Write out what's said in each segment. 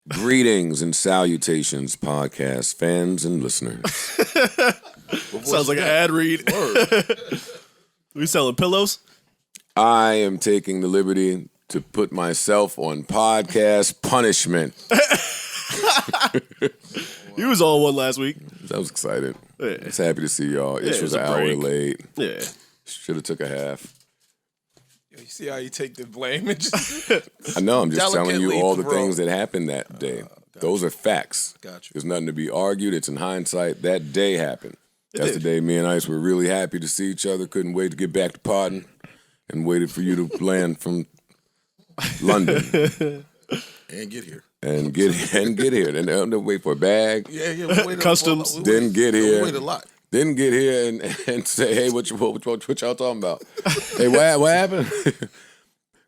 Greetings and salutations, podcast fans and listeners. Sounds like an ad read. We selling pillows? I am taking the liberty to put myself on podcast punishment. You was on one last week. I was excited. Yeah. I was happy to see y'all. Ish was an hour late. Yeah. Should have took a half. You see how you take the blame? I know, I'm just telling you all the Delicately things that happened that day. Those are facts. Got you. There's nothing to be argued. It's in hindsight. That day happened. That's the day me and Ice were really happy to see each other. Couldn't wait to get back to Podden and waited for you to land from London. And get here. And get here. Then wait for a bag. Yeah. Customs. Didn't get here. Wait a lot. Didn't get here and say, hey, what y'all talking about? Hey, what happened?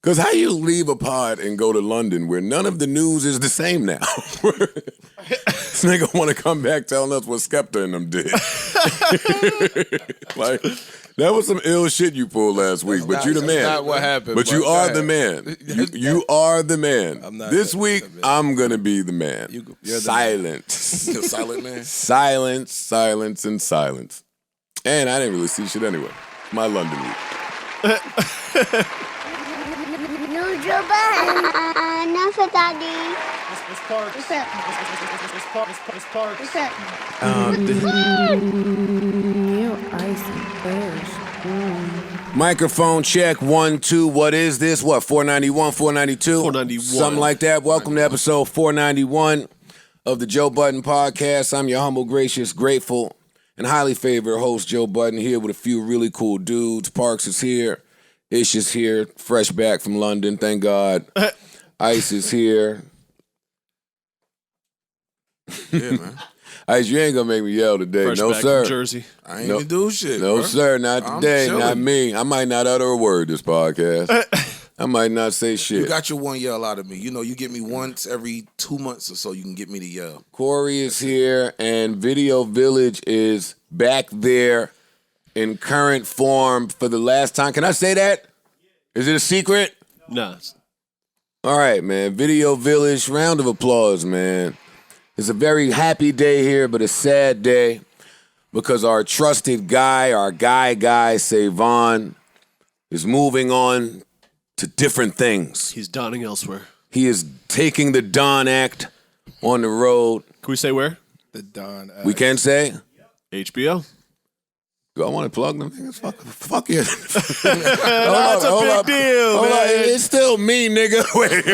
Because how you leave a pod and go to London where none of the news is the same now? This nigga want to come back telling us what Skepta and them did. Like, that was some ill shit you pulled last week, but you the man. That's not what happened. But you are the man. You are the man. This week, I'm going to be the man. You're Silence. the silent man? Silence, and silence. And I didn't really see shit anyway. My London week. New Joe Budden. Enough of daddy. It's park. You icy bears. Microphone check 1, 2. What is this? What, 491, 492? 491. Something like that. Welcome to episode 491 of the Joe Budden Podcast. I'm your humble, gracious, grateful, and highly favored host, Joe Budden, here with a few really cool dudes. Parks is here. Ish is here. Fresh back from London, thank God. Ice is here. Yeah, man. Ice, you ain't gonna make me yell today. Fresh No, back sir. from Jersey. I ain't even do shit. No, bro. sir, not I'm today, chilling. not me. I might not utter a word this podcast. I might not say shit. You got your one yell out of me. You know, you get me once every 2 months or so, you can get me to yell. Corey is here, and Video Village is back there in current form for the last time. Can I say that? Is it a secret? Nah. All right, man. Video Village, round of applause, man. It's a very happy day here, but a sad day because our trusted guy, our guy, Savon, is moving on to different things. He's donning elsewhere. He is taking the Don Act on the road. Can we say where? The Don. We can say? HBO. Do I want to plug them? Niggas? Fuck you. That's a big deal, Hold man. up. It's still me, nigga. Wait,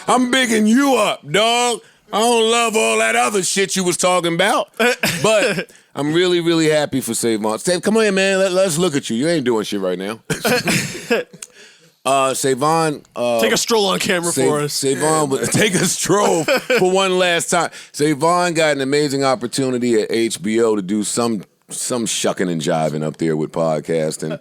I'm bigging you up, dog. I don't love all that other shit you was talking about. But I'm really, really happy for Savon. Come on here, man. Let's look at you. You ain't doing shit right now. Savon. Take a stroll on camera for us. Savon, take a stroll for one last time. Savon got an amazing opportunity at HBO to do some shucking and jiving up there with podcasting.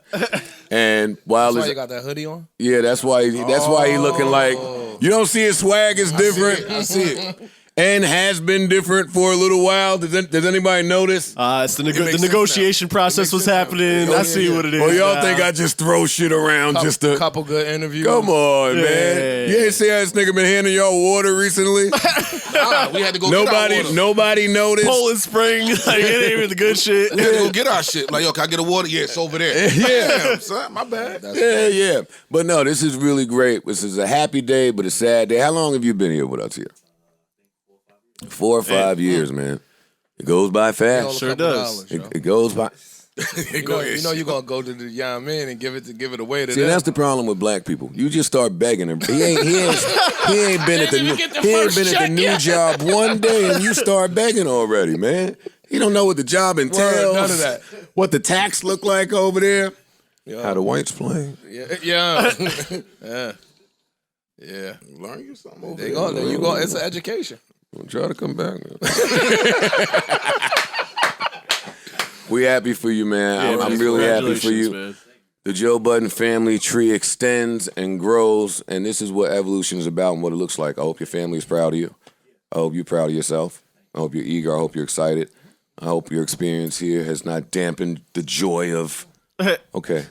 And while That's why you got that hoodie on? yeah, that's why he looking like, you don't see his swag is different. I see it. And has been different for a little while. Does anybody notice? It's the makes sense negotiation now. process was happening. Yeah, I see yeah. what it is. Or y'all now. think I just throw shit around just to... Couple good interviews. Come on, man. You ain't see how this nigga been handing y'all water recently? Nah, we had to go get our water. Nobody noticed. Poland Spring, like it ain't even the good shit. We had to go get our shit. Like, yo, can I get a water? Yeah, it's over there. Yeah. Damn, son, my bad. Yeah. But no, this is really great. This is a happy day, but a sad day. How long have you been here with us here? 4 or 5 years, man. It goes by fast. Sure does. It goes by. You know you're gonna go to the young man and give it away to See, them. that's the problem with black people. You just start begging him. He ain't been at the new job one day, and you start begging already, man. He don't know what the job entails. None of that. What the tax look like over there. Yeah. How the whites play. Yeah. Yeah. Learn you something over There you go. There you go. It's an education. We'll try to come back, man. We happy for you, man. Yeah, I'm really happy for congratulations, you. man. The Joe Budden family tree extends and grows, and this is what evolution is about and what it looks like. I hope your family is proud of you. I hope you're proud of yourself. I hope you're eager. I hope you're excited. I hope your experience here has not dampened the joy of... Okay.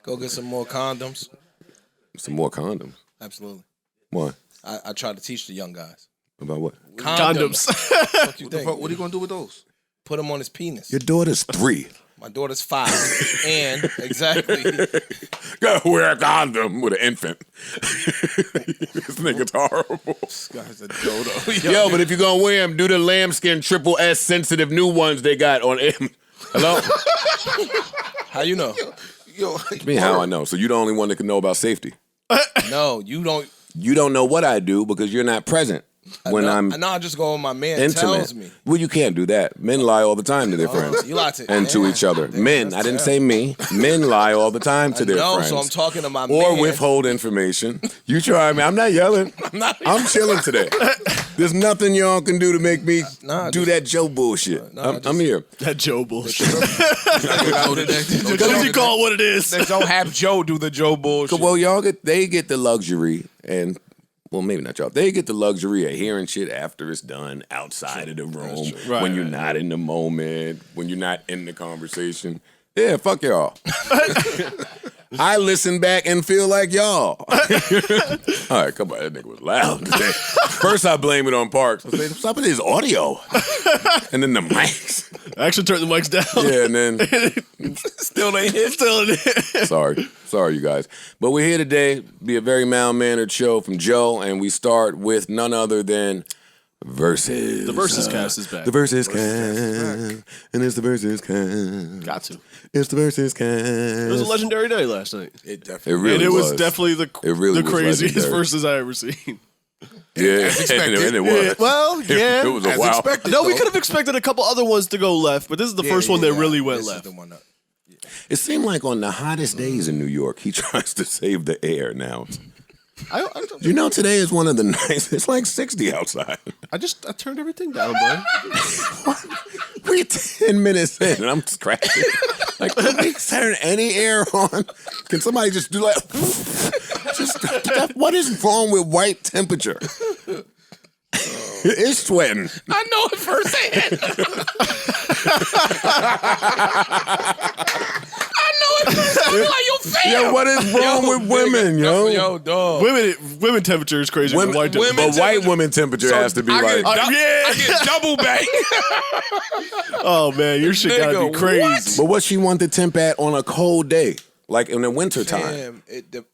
Go get some more condoms. Some more condoms. Absolutely. What? I try to teach the young guys. About what? Condoms. Fuck you think? What are you gonna do with those? Put them on his penis. Your daughter's 3. My daughter's 5. And exactly. Gotta wear a condom with an infant. This nigga's horrible. This guy's a dodo. Yo, but if you're gonna wear them, do the lambskin triple S sensitive new ones they got on M. Hello? How you know? Yo, Me, how I know? So you the only one that can know about safety. No, you don't. You don't know what I do because you're not present when I'm I know. I just go when my man intimate. tells me. Well, you can't do that. Men lie all the time to their friends. You lie to And to each other. Men, I didn't say me. Men lie all the time to their No, friends. so I'm talking to my or man. withhold information. You try me. I'm not yelling. I'm chilling today. There's nothing y'all can do to make me do that Joe bullshit. I'm here. That Joe bullshit. Because you call it what it is. They don't have Joe do the Joe bullshit. Well, they get the luxury and. Well, maybe not y'all. They get the luxury of hearing shit after it's done outside of the room when you're not in the moment, when you're not in the conversation. Yeah, fuck y'all. I listen back and feel like y'all. All right, come on. That nigga was loud today. First, I blame it on Parks. I say, stop with his audio. And then the mics. I actually turned the mics down. Yeah, and then Still ain't hit. Sorry, you guys. But we're here today, be a very mild-mannered show from Joe, and we start with none other than Verzuz. The Verzuz-cast is back. The Verzuz-cast. And it's the Verzuz-cast. Got to. It's the Verzuz-cast. It was a legendary day last night. It It definitely. really And it was was. definitely the was craziest legendary. verses I ever seen. Yeah, and it was. Well, yeah. It was a As wow. expected. No, we though. could have expected a couple other ones to go left, but this is the first one that really went This is left. the one that- It seemed like on the hottest days in New York, he tries to save the air now. You know, today is one of the nights. It's like 60 outside. I turned everything down, bud. We're 10 minutes in, and I'm scratching. Like, can we turn any air on? Can somebody just do like, what is wrong with white temperature? It's sweating. I know it firsthand. Like your fam. Yo, what is wrong with women, yo? Yo, dog. Women temperature is crazy. Women, white temperature. but white women temperature has to be like, I get double bang. Oh man, your shit gotta Nigga, be crazy. but what she want the temp at on a cold day, like in the winter time. Damn,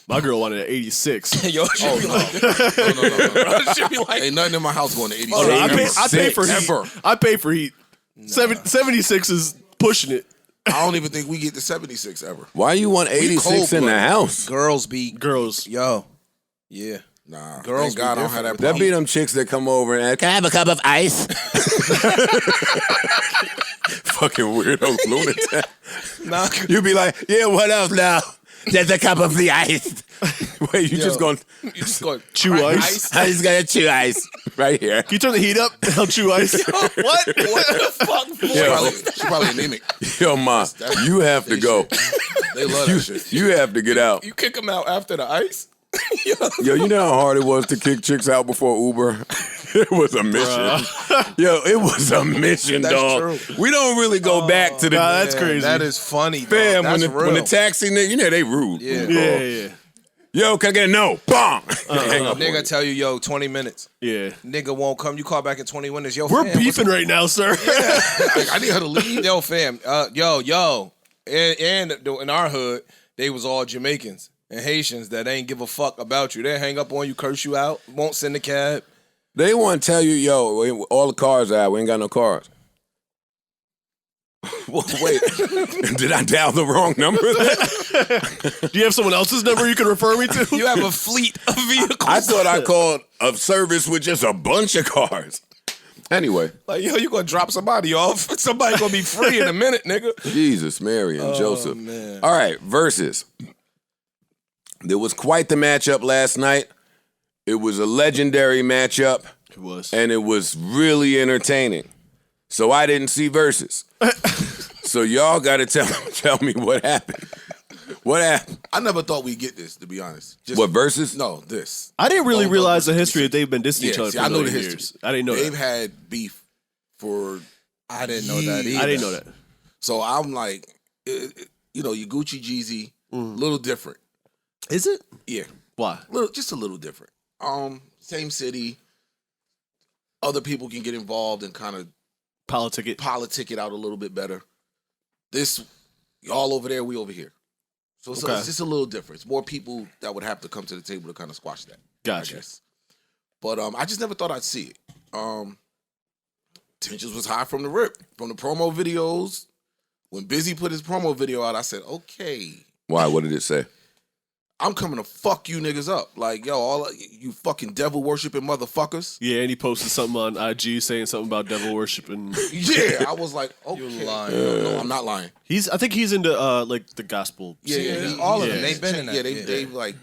My girl wanted an 86. yo, it should be like No. it should be like Ain't nothing in my house going to 86. Oh, no, I pay for heat. Ever. I pay for heat. 76 is pushing it. I don't even think we get to 76 ever. Why you want 86 in the cold-blooded. house? girls be Girls. yo. Yeah. Nah, Girls thank God be I don't have that different. That problem. be them chicks that come over and can I have a cup of ice? Fucking weirdo lunatic. Nah, You be like, yeah, what else now? There's a cup of the ice. Wait, you just going, you just go Chew crack ice? I just got to chew ice right here. Can you turn the heat up? I'll chew ice. What? What the fuck? She probably anemic. Yo, Ma, you have to go. They love that shit. You have to get out. You kick them out after the ice? Yo, you know how hard it was to kick chicks out before Uber? It was a mission. Yo, it was a mission, That's dog. true. We don't really go back to the... Nah, that's crazy. That is funny. Fam, That's when real. the taxi nigga, you know they rude. Yeah. Yeah. Yo, can I get a no? Bong! Hang up on Nigga you. tell you, yo, 20 minutes. Yeah. Nigga won't come. You call back in 20 minutes. Yo, We're fam, beefing right now, sir. Like, I need her to leave. Yo, fam. Yo. And in our hood, they was all Jamaicans and Haitians that ain't give a fuck about you. They hang up on you, curse you out, won't send a cab. They want to tell you, yo, all the cars out. We ain't got no cars. Well, wait, did I dial the wrong number? Do you have someone else's number you can refer me to? You have a fleet of vehicles. I thought I called a service with just a bunch of cars. Anyway, Like, yo, you gonna drop somebody off. Somebody gonna be free in a minute, nigga. Jesus, Mary, and Joseph. man. All right, Verzuz. There was quite the matchup last night. It was a legendary matchup, It was. and it was really entertaining. So I didn't see Verzuz. So y'all got to tell me what happened. What happened? I never thought we'd get this, to be honest. Just, What, Verzuz? No, this. I didn't really Oh, realize no, the history that they've been dissing each Yeah, other see, for I a know the million history. years. I didn't know They've that. had beef for. I didn't know that either. I didn't know that. So I'm like, you know, your Gucci Jeezy, little different. Is it? Yeah, Why? just a little different. Same city, other people can get involved and kind of Politic it. politic it out a little bit better. This, y'all over there, we over here. So it's just a little different. It's more people that would have to come to the table to kind of squash that. Gotcha. I guess. But I just never thought I'd see it. Tensions was high from the rip. From the promo videos. When Busy put his promo video out, I said, okay. Why? What did it say? I'm coming to fuck you niggas up. Like, yo, all you fucking devil worshiping motherfuckers. Yeah, and he posted something on IG saying something about devil worship and Yeah, I was like, okay. You lying. No, I'm not lying. I think he's into like the gospel. Yeah, all of them. They've been in that. Yeah, they've like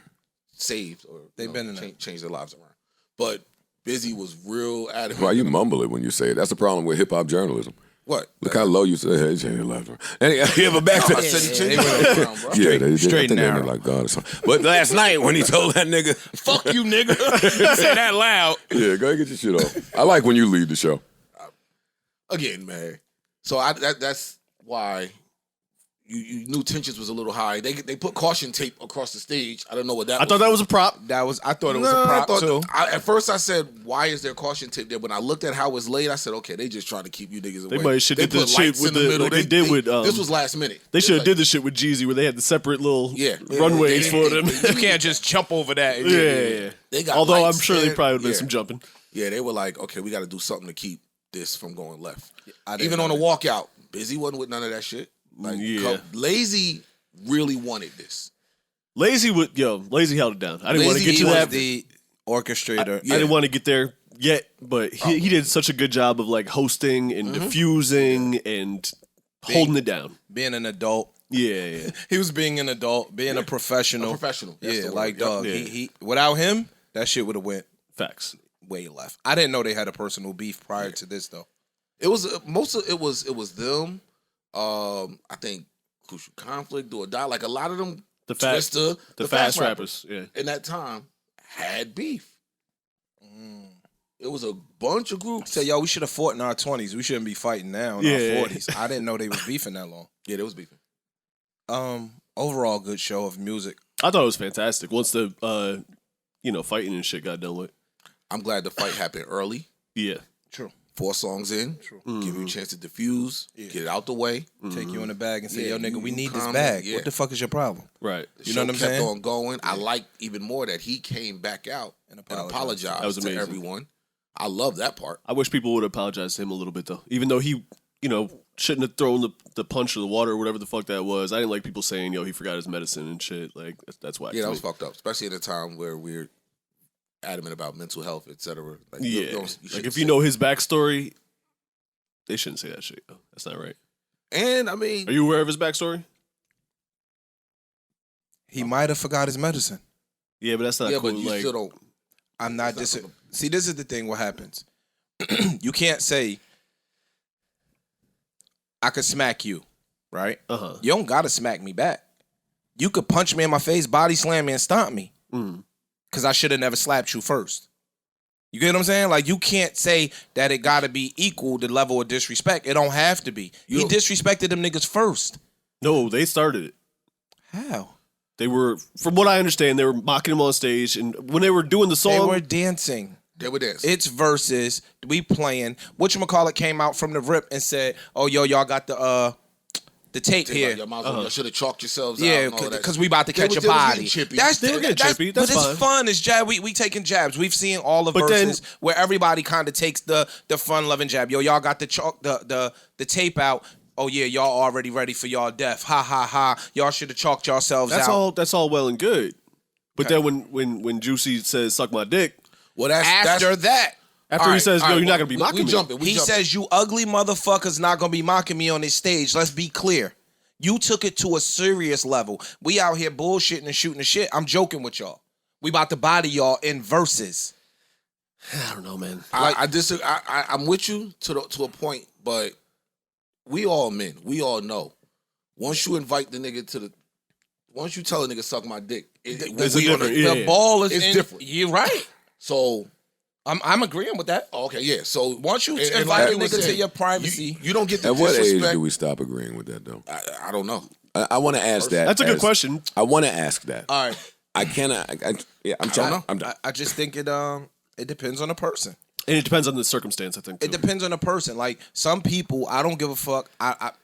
saved or They've been in that. changed their lives around. But Busy was real adamant. Why you mumble it when you say it? That's the problem with hip hop journalism. What? Look how low you say, hey, change your life. Yeah, but back to I said he changed it around, bro. yeah, they straight I think they narrow. meant like God or something. But last night when he told that nigga, Fuck you, nigga. Say that loud. yeah, go ahead and get your shit off. I like when you lead the show. Again, man. So that's why you knew tensions was a little high. They put caution tape across the stage. I don't know what that was. I thought that was a prop. I thought it was No, a prop I thought- too. at first I said, why is there caution tape there? When I looked at how it was laid, I said, okay, they just trying to keep you niggas away. They might should did the put shit lights with in the the- middle. like they did with, this was last minute. They should have Like, did the shit with Jeezy where they had the separate little runways for them. You can't just jump over that. Yeah. They got Although I'm lights sure they and- probably would have been yeah. some jumping. Yeah, they were like, okay, we got to do something to keep this from going left. I didn't Even on know the walkout, Busy wasn't with none of that shit. Like, Yeah. Lazy really wanted this. Lazy held it down. I didn't want to Lazy, get He to was that. the orchestrator. I didn't want to get there yet, but he did such a good job of like hosting and diffusing and holding it down. Being an adult. Yeah. He was being an adult, being a professional. A professional. That's Yeah, the word. like Yep. dog. Yeah. He without him, that shit would have went Facts. way left. I didn't know they had a personal beef prior to this though. It was most of it was them. I think Crucial Conflict or Die. Like a lot of them, The fast Twista, the fast rappers. Yeah. in that time had beef. It was a bunch of groups. Say, yo, we should have fought in our 20s. We shouldn't be fighting now in Yeah. our 40s. I didn't know they was beefing that long. Yeah, they was beefing. Overall, good show of music. I thought it was fantastic. Once the fighting and shit got done with. I'm glad the fight happened early. Yeah. True. 4 songs in. Give you a chance to diffuse, get it out the way. Take you in the bag and say, Yeah, yo, nigga, you we need this comment, bag. yeah. What the fuck is your problem? Right. The You know show what I'm kept saying? on going. I like even more that he came back out And and apologized. apologized That was to amazing. everyone. I love that part. I wish people would apologize to him a little bit though. Even though he, shouldn't have thrown the punch or the water or whatever the fuck that was. I didn't like people saying, he forgot his medicine and shit. Like that's why. Yeah, that was fucked up, especially at a time where we're adamant about mental health, etc. Like, Yeah. you Like shouldn't if you say- know his backstory, they shouldn't say that shit. Yo. That's not right. And I mean, Are you aware of his backstory? He might have forgot his medicine. Yeah, but that's not yeah, cool. but you like, still don't. I'm not It's dis- not See, this is the thing. What happens? You can't say I could smack you, right? uh-huh. You don't gotta smack me back. You could punch me in my face, body slam me, and stomp me. Because I should have never slapped you first. You get what I'm saying? Like, you can't say that it gotta be equal the level of disrespect. It don't have to be. He disrespected them niggas first. No, they started it. How? They were, from what I understand, they were mocking him on stage, and when they were doing the They song, were dancing. They were dancing. It's Verzuz. We playing. Whatchamacallit came out from the rip and said, "Oh, yo, y'all got the tape here." Y'all should have chalked yourselves out. Yeah, and all that because shit. we about to They catch was- a they was body. getting chippy. That's They were getting chippy. That's but fine. it's fun. It's jab. We taking jabs. We've seen all the But then- verses where everybody kind of takes the fun loving jab. Yo, y'all got the chalk the tape out. Oh yeah, y'all already ready for y'all death. Ha ha ha. Y'all should have chalked yourselves out. That's all well and good. But then when Juicy says "suck my dick," Well, that's After that. after he says, "Yo, you're not gonna be mocking we me," jumping. We He jumping. says, "You ugly motherfuckers not gonna be mocking me on this stage." Let's be clear. You took it to a serious level. We out here bullshitting and shooting the shit. I'm joking with y'all. We about to body y'all in verses. I don't know, man. I disagree. I'm with you to a point, but we all men. We all know. Once you invite the nigga once you tell a nigga suck my dick, It's we on different. the- Yeah. The ball is It's in. different. You're right. So I'm agreeing with that. okay, yeah. So Once you and invite like a you were nigga to saying, your privacy, you don't get the At what age disrespect. do we stop agreeing with that, though? I don't know. I want to ask that. That's a good as- question. I want to ask that. all right. I cannot. I'm trying. I'm I just think it depends on the person. And it depends on the circumstance, I think. Too. It depends on the person. Like some people, I don't give a fuck.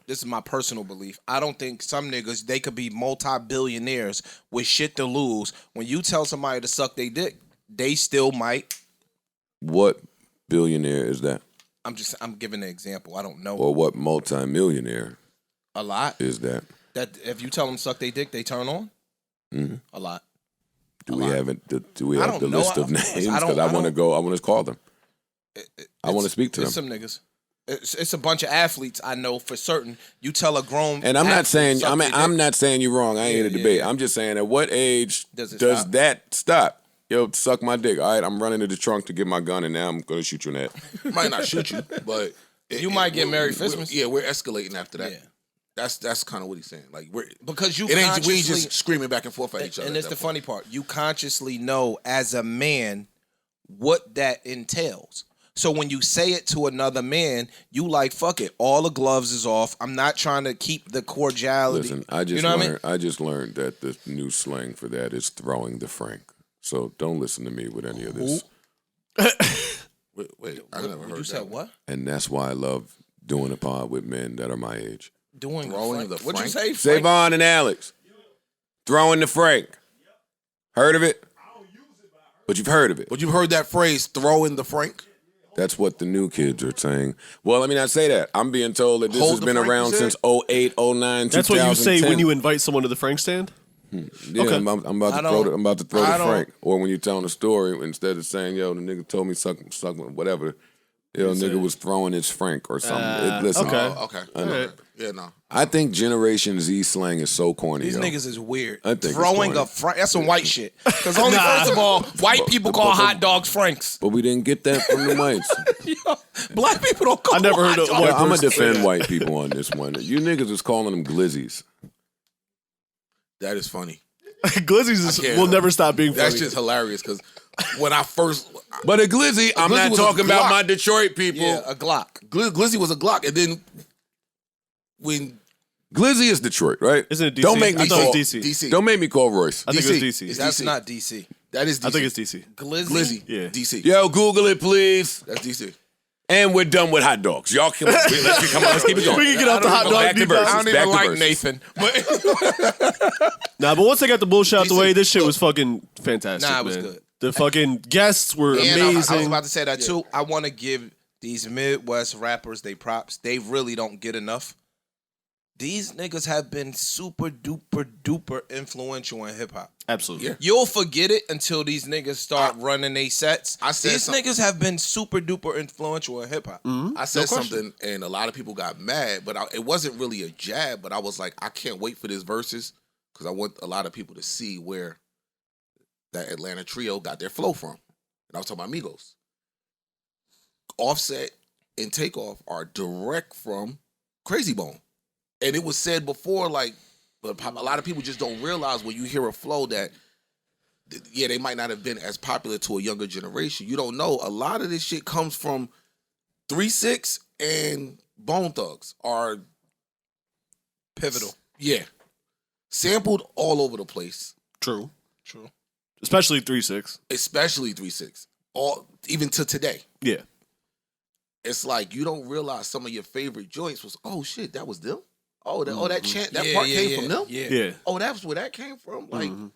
This is my personal belief. I don't think some niggas they could be multi-billionaires with shit to lose. When you tell somebody to suck their dick, they still might. What billionaire is that? I'm giving an example. I don't know. Or what multimillionaire A lot. is that? That if you tell them suck their dick, they turn on. Mm-hmm. A lot. Do we have I don't the know. list of Of course. names? I Because I want to go. I want to call them. I want to speak to them. It's some niggas. It's a bunch of athletes I know for certain. You tell a grown And I'm not athlete saying suck their I'm dick, not saying you're wrong. I ain't here to debate. yeah. I'm just saying at what age Does does it stop? that stop? Yo, suck my dick. All right, I'm running to the trunk to get my gun, and now I'm gonna shoot you in the head. Might not shoot you, but You might get Merry we're- Christmas. Yeah, we're escalating after that. Yeah. That's kind of what he's saying. Like we're Because you we ain't consciously just screaming back and forth at each other. and it's at the that point. funny part. You consciously know as a man what that entails. So when you say it to another man, you like, fuck it. All the gloves is off. I'm not trying to keep the cordiality. Listen, I just you know learned. what I mean? I just learned that the new slang for that is throwing the frank. So don't listen to me with any of this. Wait, I never heard You that. said what? And that's why I love doing a pod with men that are my age. Doing Throwing the the What'd you frank? say? Frank? Savon and Alex. Throwing the frank. Heard of it? But you've heard of it. But you've heard that phrase, throwing the frank? That's what the new kids are saying. Well, let me not say that. I'm being told that this Hold has the been frank, you around said? since 08, 09, That's what you say 2010. when you invite someone to the Frank stand? Yeah, Okay. I'm about I to throw don't- I'm about to throw I the don't- frank. Or when you're telling a story, instead of saying, yo, the nigga told me suck whatever, yo, nigga was throwing his frank or something. Listen, okay. Oh, okay. I know. Alright. Yeah, no. I think Generation Z slang is so corny. These yo. niggas is weird. I think it's Throwing corny. a frank. That's some white shit. Because only first of all, white people call hot dogs franks. But we didn't get that from the whites. Black people don't call I never heard hot of dogs. white I'm gonna person say defend that. white people on this one. You niggas is calling them glizzies. That is funny. Glizzies can't- will never stop being funny. That's just hilarious because when I first But a glizzy, I'm glizzy not was a talking about Glock. my Detroit people. Yeah, a Glock. Glizzy was a Glock, and then when Glizzy is Detroit, right? Isn't it DC? Don't make I me thought it call was DC. DC, Don't make me call Royce. I think it was DC. It's That's DC. not DC. That is DC. I think it's DC. Glizzy. Glizzy. Yeah. DC. Yo, Google it, please. That's DC. And we're done with hot dogs. Y'all can come on, let's keep it going. We can get off the hot dog Back to deep Verzuz. I don't Back even to like Verzuz. Nathan. But Nah, but once they got the bullshit out the DC. way, this shit was fucking fantastic. Nah, it was man. good. The fucking guests were and I was amazing. about to say that too. I want to give these Midwest rappers they props. They really don't get enough. These niggas have been super duper duper influential in hip hop. Absolutely. Yeah. You'll forget it until these niggas start running their sets. I said These something. niggas have been super duper influential in hip hop. I said question. something, and a lot of people got mad, but it wasn't really a jab. But I was like, I can't wait for this verses because I want a lot of people to see where that Atlanta trio got their flow from. And I was talking about Migos. Offset and Takeoff are direct from Crazy Bone. And it was said before, like, but a lot of people just don't realize when you hear a flow that, yeah, they might not have been as popular to a younger generation. You don't know. A lot of this shit comes from 3-6 and Bone Thugs are Pivotal. yeah, sampled all over the place, True. True. Especially 3-6. especially 3-6. All even to today. Yeah. It's like you don't realize some of your favorite joints was, oh shit, that was them. Oh, that chant, that Yeah, part yeah, came yeah, from them. Yeah. Yeah. Oh, that's where that came from. Like, Mhm.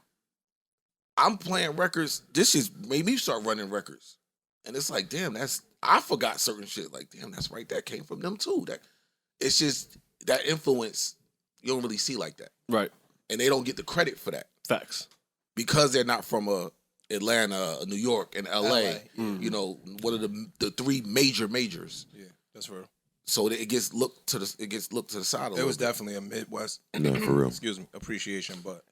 I'm playing records. This just made me start running records, and it's like, damn, I forgot certain shit. Like, damn, that's right, that came from them too. That it's just that influence you don't really see like that, Right. and they don't get the credit for that Facts. because they're not from Atlanta, New York, and LA. LA. You know, one of the three majors. Yeah, that's real. So it gets looked to the side. It was definitely a Midwest, No, for real. excuse me, appreciation. But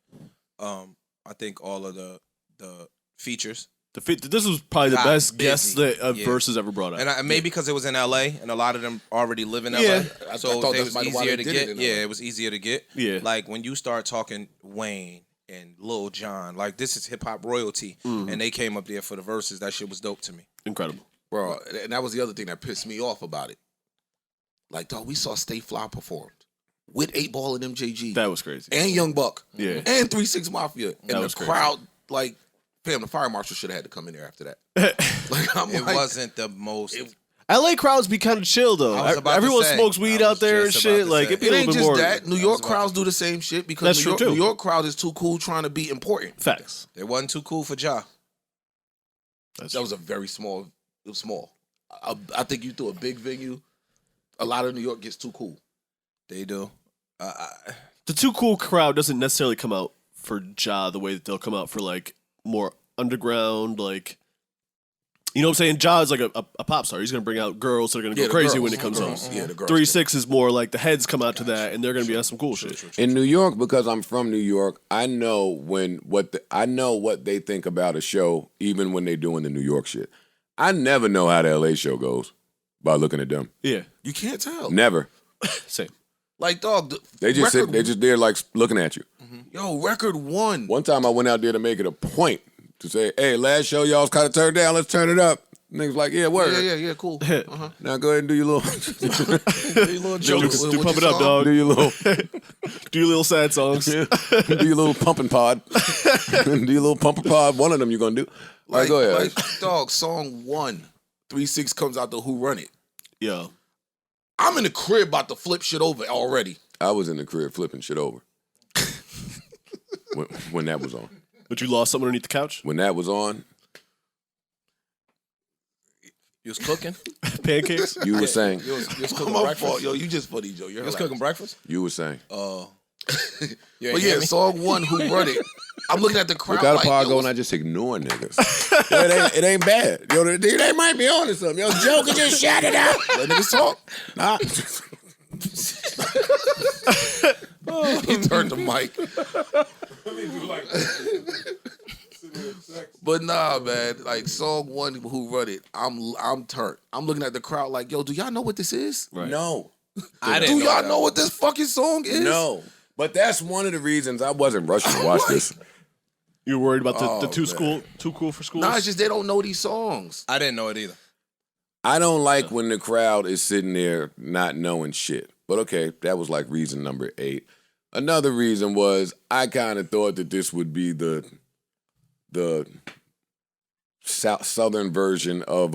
I think all of the features, This was probably the Got best busy. guest that Yeah. Versus ever brought out. and maybe because it was in LA, and a lot of them already live in LA, Yeah. I so thought it that's was might have why easier they to did it get. in Yeah, LA. it was easier to get. Yeah. Like when you start talking Wayne and Lil Jon, like this is hip hop royalty, and they came up there for the verses. That shit was dope to me. Incredible. Bro, and that was the other thing that pissed me off about it. Like, dog, we saw Stay Fly performed with 8 Ball and MJG That was crazy. and Young Buck Yeah. and 3-6 Mafia, and That the was crazy. crowd like fam, the fire marshal should have had to come in there after that. Like, It wasn't the most. LA crowds be kind of chill though. I was about to Everyone say. smokes weed I out was there and just about shit. to Like say. it be It a ain't little bit just more. that. New York crowds do the same shit because That's true, too. New York crowd is too cool trying to be important. Facts. It wasn't too cool for Ja. That was a very small. It was small. I think you threw a big venue. A lot of New York gets too cool. They do. The too cool crowd doesn't necessarily come out for Ja the way that they'll come out for like more underground, like you know what I'm saying? Ja is like a pop star. He's gonna bring out girls that are gonna go the crazy girls, when it comes the out. girls. Yeah, the girls. 3-6 is more like the heads come out to that and they're gonna be on some cool shit. In New York, because I'm from New York, I know I know what they think about a show, even when they're doing the New York shit. I never know how the LA show goes by looking at them. Yeah, You can't tell. Never. same. Like, dog, They just record, sit. They just there like looking at you. yo, record one. One time I went out there to make it a point to say, "Hey, last show y'all's kind of turned down. Let's turn it up." Niggas like, "Yeah, word." Yeah, cool. Uh-huh. Now go ahead and do your little, Your little joke. Do pump it up, dog. do your little, Do your little sad songs. do your little pumping pod, do your little pumper pod. One of them you're gonna do. All right, go ahead. Like, dog, song 1, 3-6 comes out the Who Run It. Yo, I'm in the crib about to flip shit over already. I was in the crib flipping shit over when that was on. but you lost something underneath the couch? When that was on, You was cooking? Pancakes? you were saying, You was cooking My breakfast? fault, yo. You just funny, Joe. You're You was hilarious. cooking breakfast? you were saying. Oh. But yeah, song 1, Who Run It. I'm looking at the crowd Look out like, a pod yo, go and I just ignore niggas. it ain't bad. Yo, they might be on to something. Yo, Joe can just shout it out. let niggas talk. Nah. He turned the mic. But nah, man. Like, song 1, Who Run It. I'm turned. I'm looking at the crowd like, yo, do y'all know what this is? Right. No. I Do didn't y'all that. know what this fucking song is? No. But that's one of the reasons I wasn't rushing to watch this. You were worried about the man. too cool for schools? Nah, it's just they don't know these songs. I didn't know it either. I don't like when the crowd is sitting there not knowing shit. But okay, that was like reason number 8. Another reason was I kind of thought that this would be the southern version of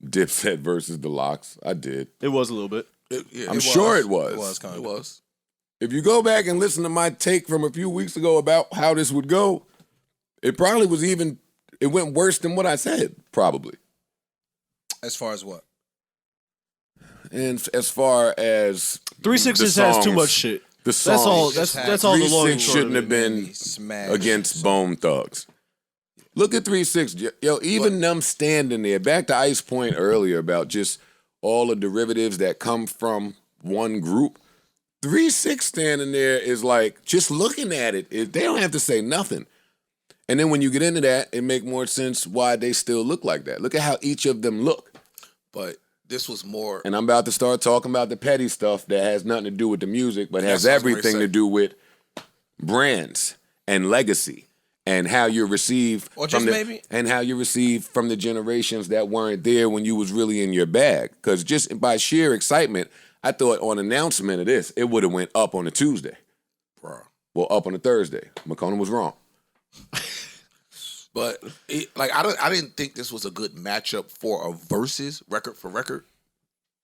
Dipset versus the Lox. I did. It was a little bit. I'm sure it was. It was kind It of. was. If you go back and listen to my take from a few weeks ago about how this would go, it probably was even, it went worse than what I said, probably. As far as what? And as far as 3-6 the just has too songs, much shit. The That's all. songs, That's all the long and 3-6 short shouldn't of have it. been Smash. against Bone Thugs. Look at 3-6. Yo, even them standing there, back to Ice Point earlier about just all the derivatives that come from one group. 3-6 standing there is like, just looking at it, they don't have to say nothing. And then when you get into that, it make more sense why they still look like that. Look at how each of them look. But this was more. And I'm about to start talking about the petty stuff that has nothing to do with the music, but has That's what I was everything gonna to say. do with brands and legacy and how you receive Or just maybe- and how you receive from the generations that weren't there when you was really in your bag. Because just by sheer excitement, I thought on announcement of this, it would have went up on a Tuesday. Bro. Well, up on a Thursday. McCona was wrong. But I didn't think this was a good matchup for a versus record for record.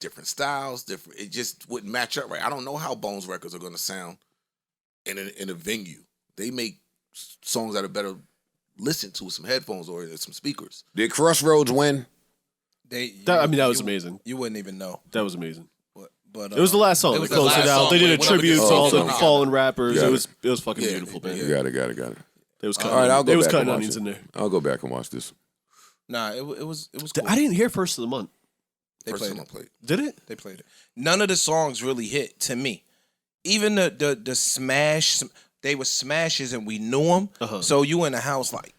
Different styles, different. It just wouldn't match up right. I don't know how Bones records are going to sound in a venue. They make songs that are better listened to with some headphones or some speakers. Did Crossroads win? That was amazing. You wouldn't even know. That was amazing. But It was the last song. It They was the closed last it out. song. They did a Went up tribute against to all the Savon. fallen rappers. Yeah. It was fucking beautiful, man. You got it. They was All cutting, right, I'll go they was back cutting and watch onions it. in there. I'll go back and watch this. nah, it was cool. I didn't hear First of the Month. They First played time I it. played. Did it? They played it. None of the songs really hit to me. Even the smash, they were smashes and we knew them. So you in the house like,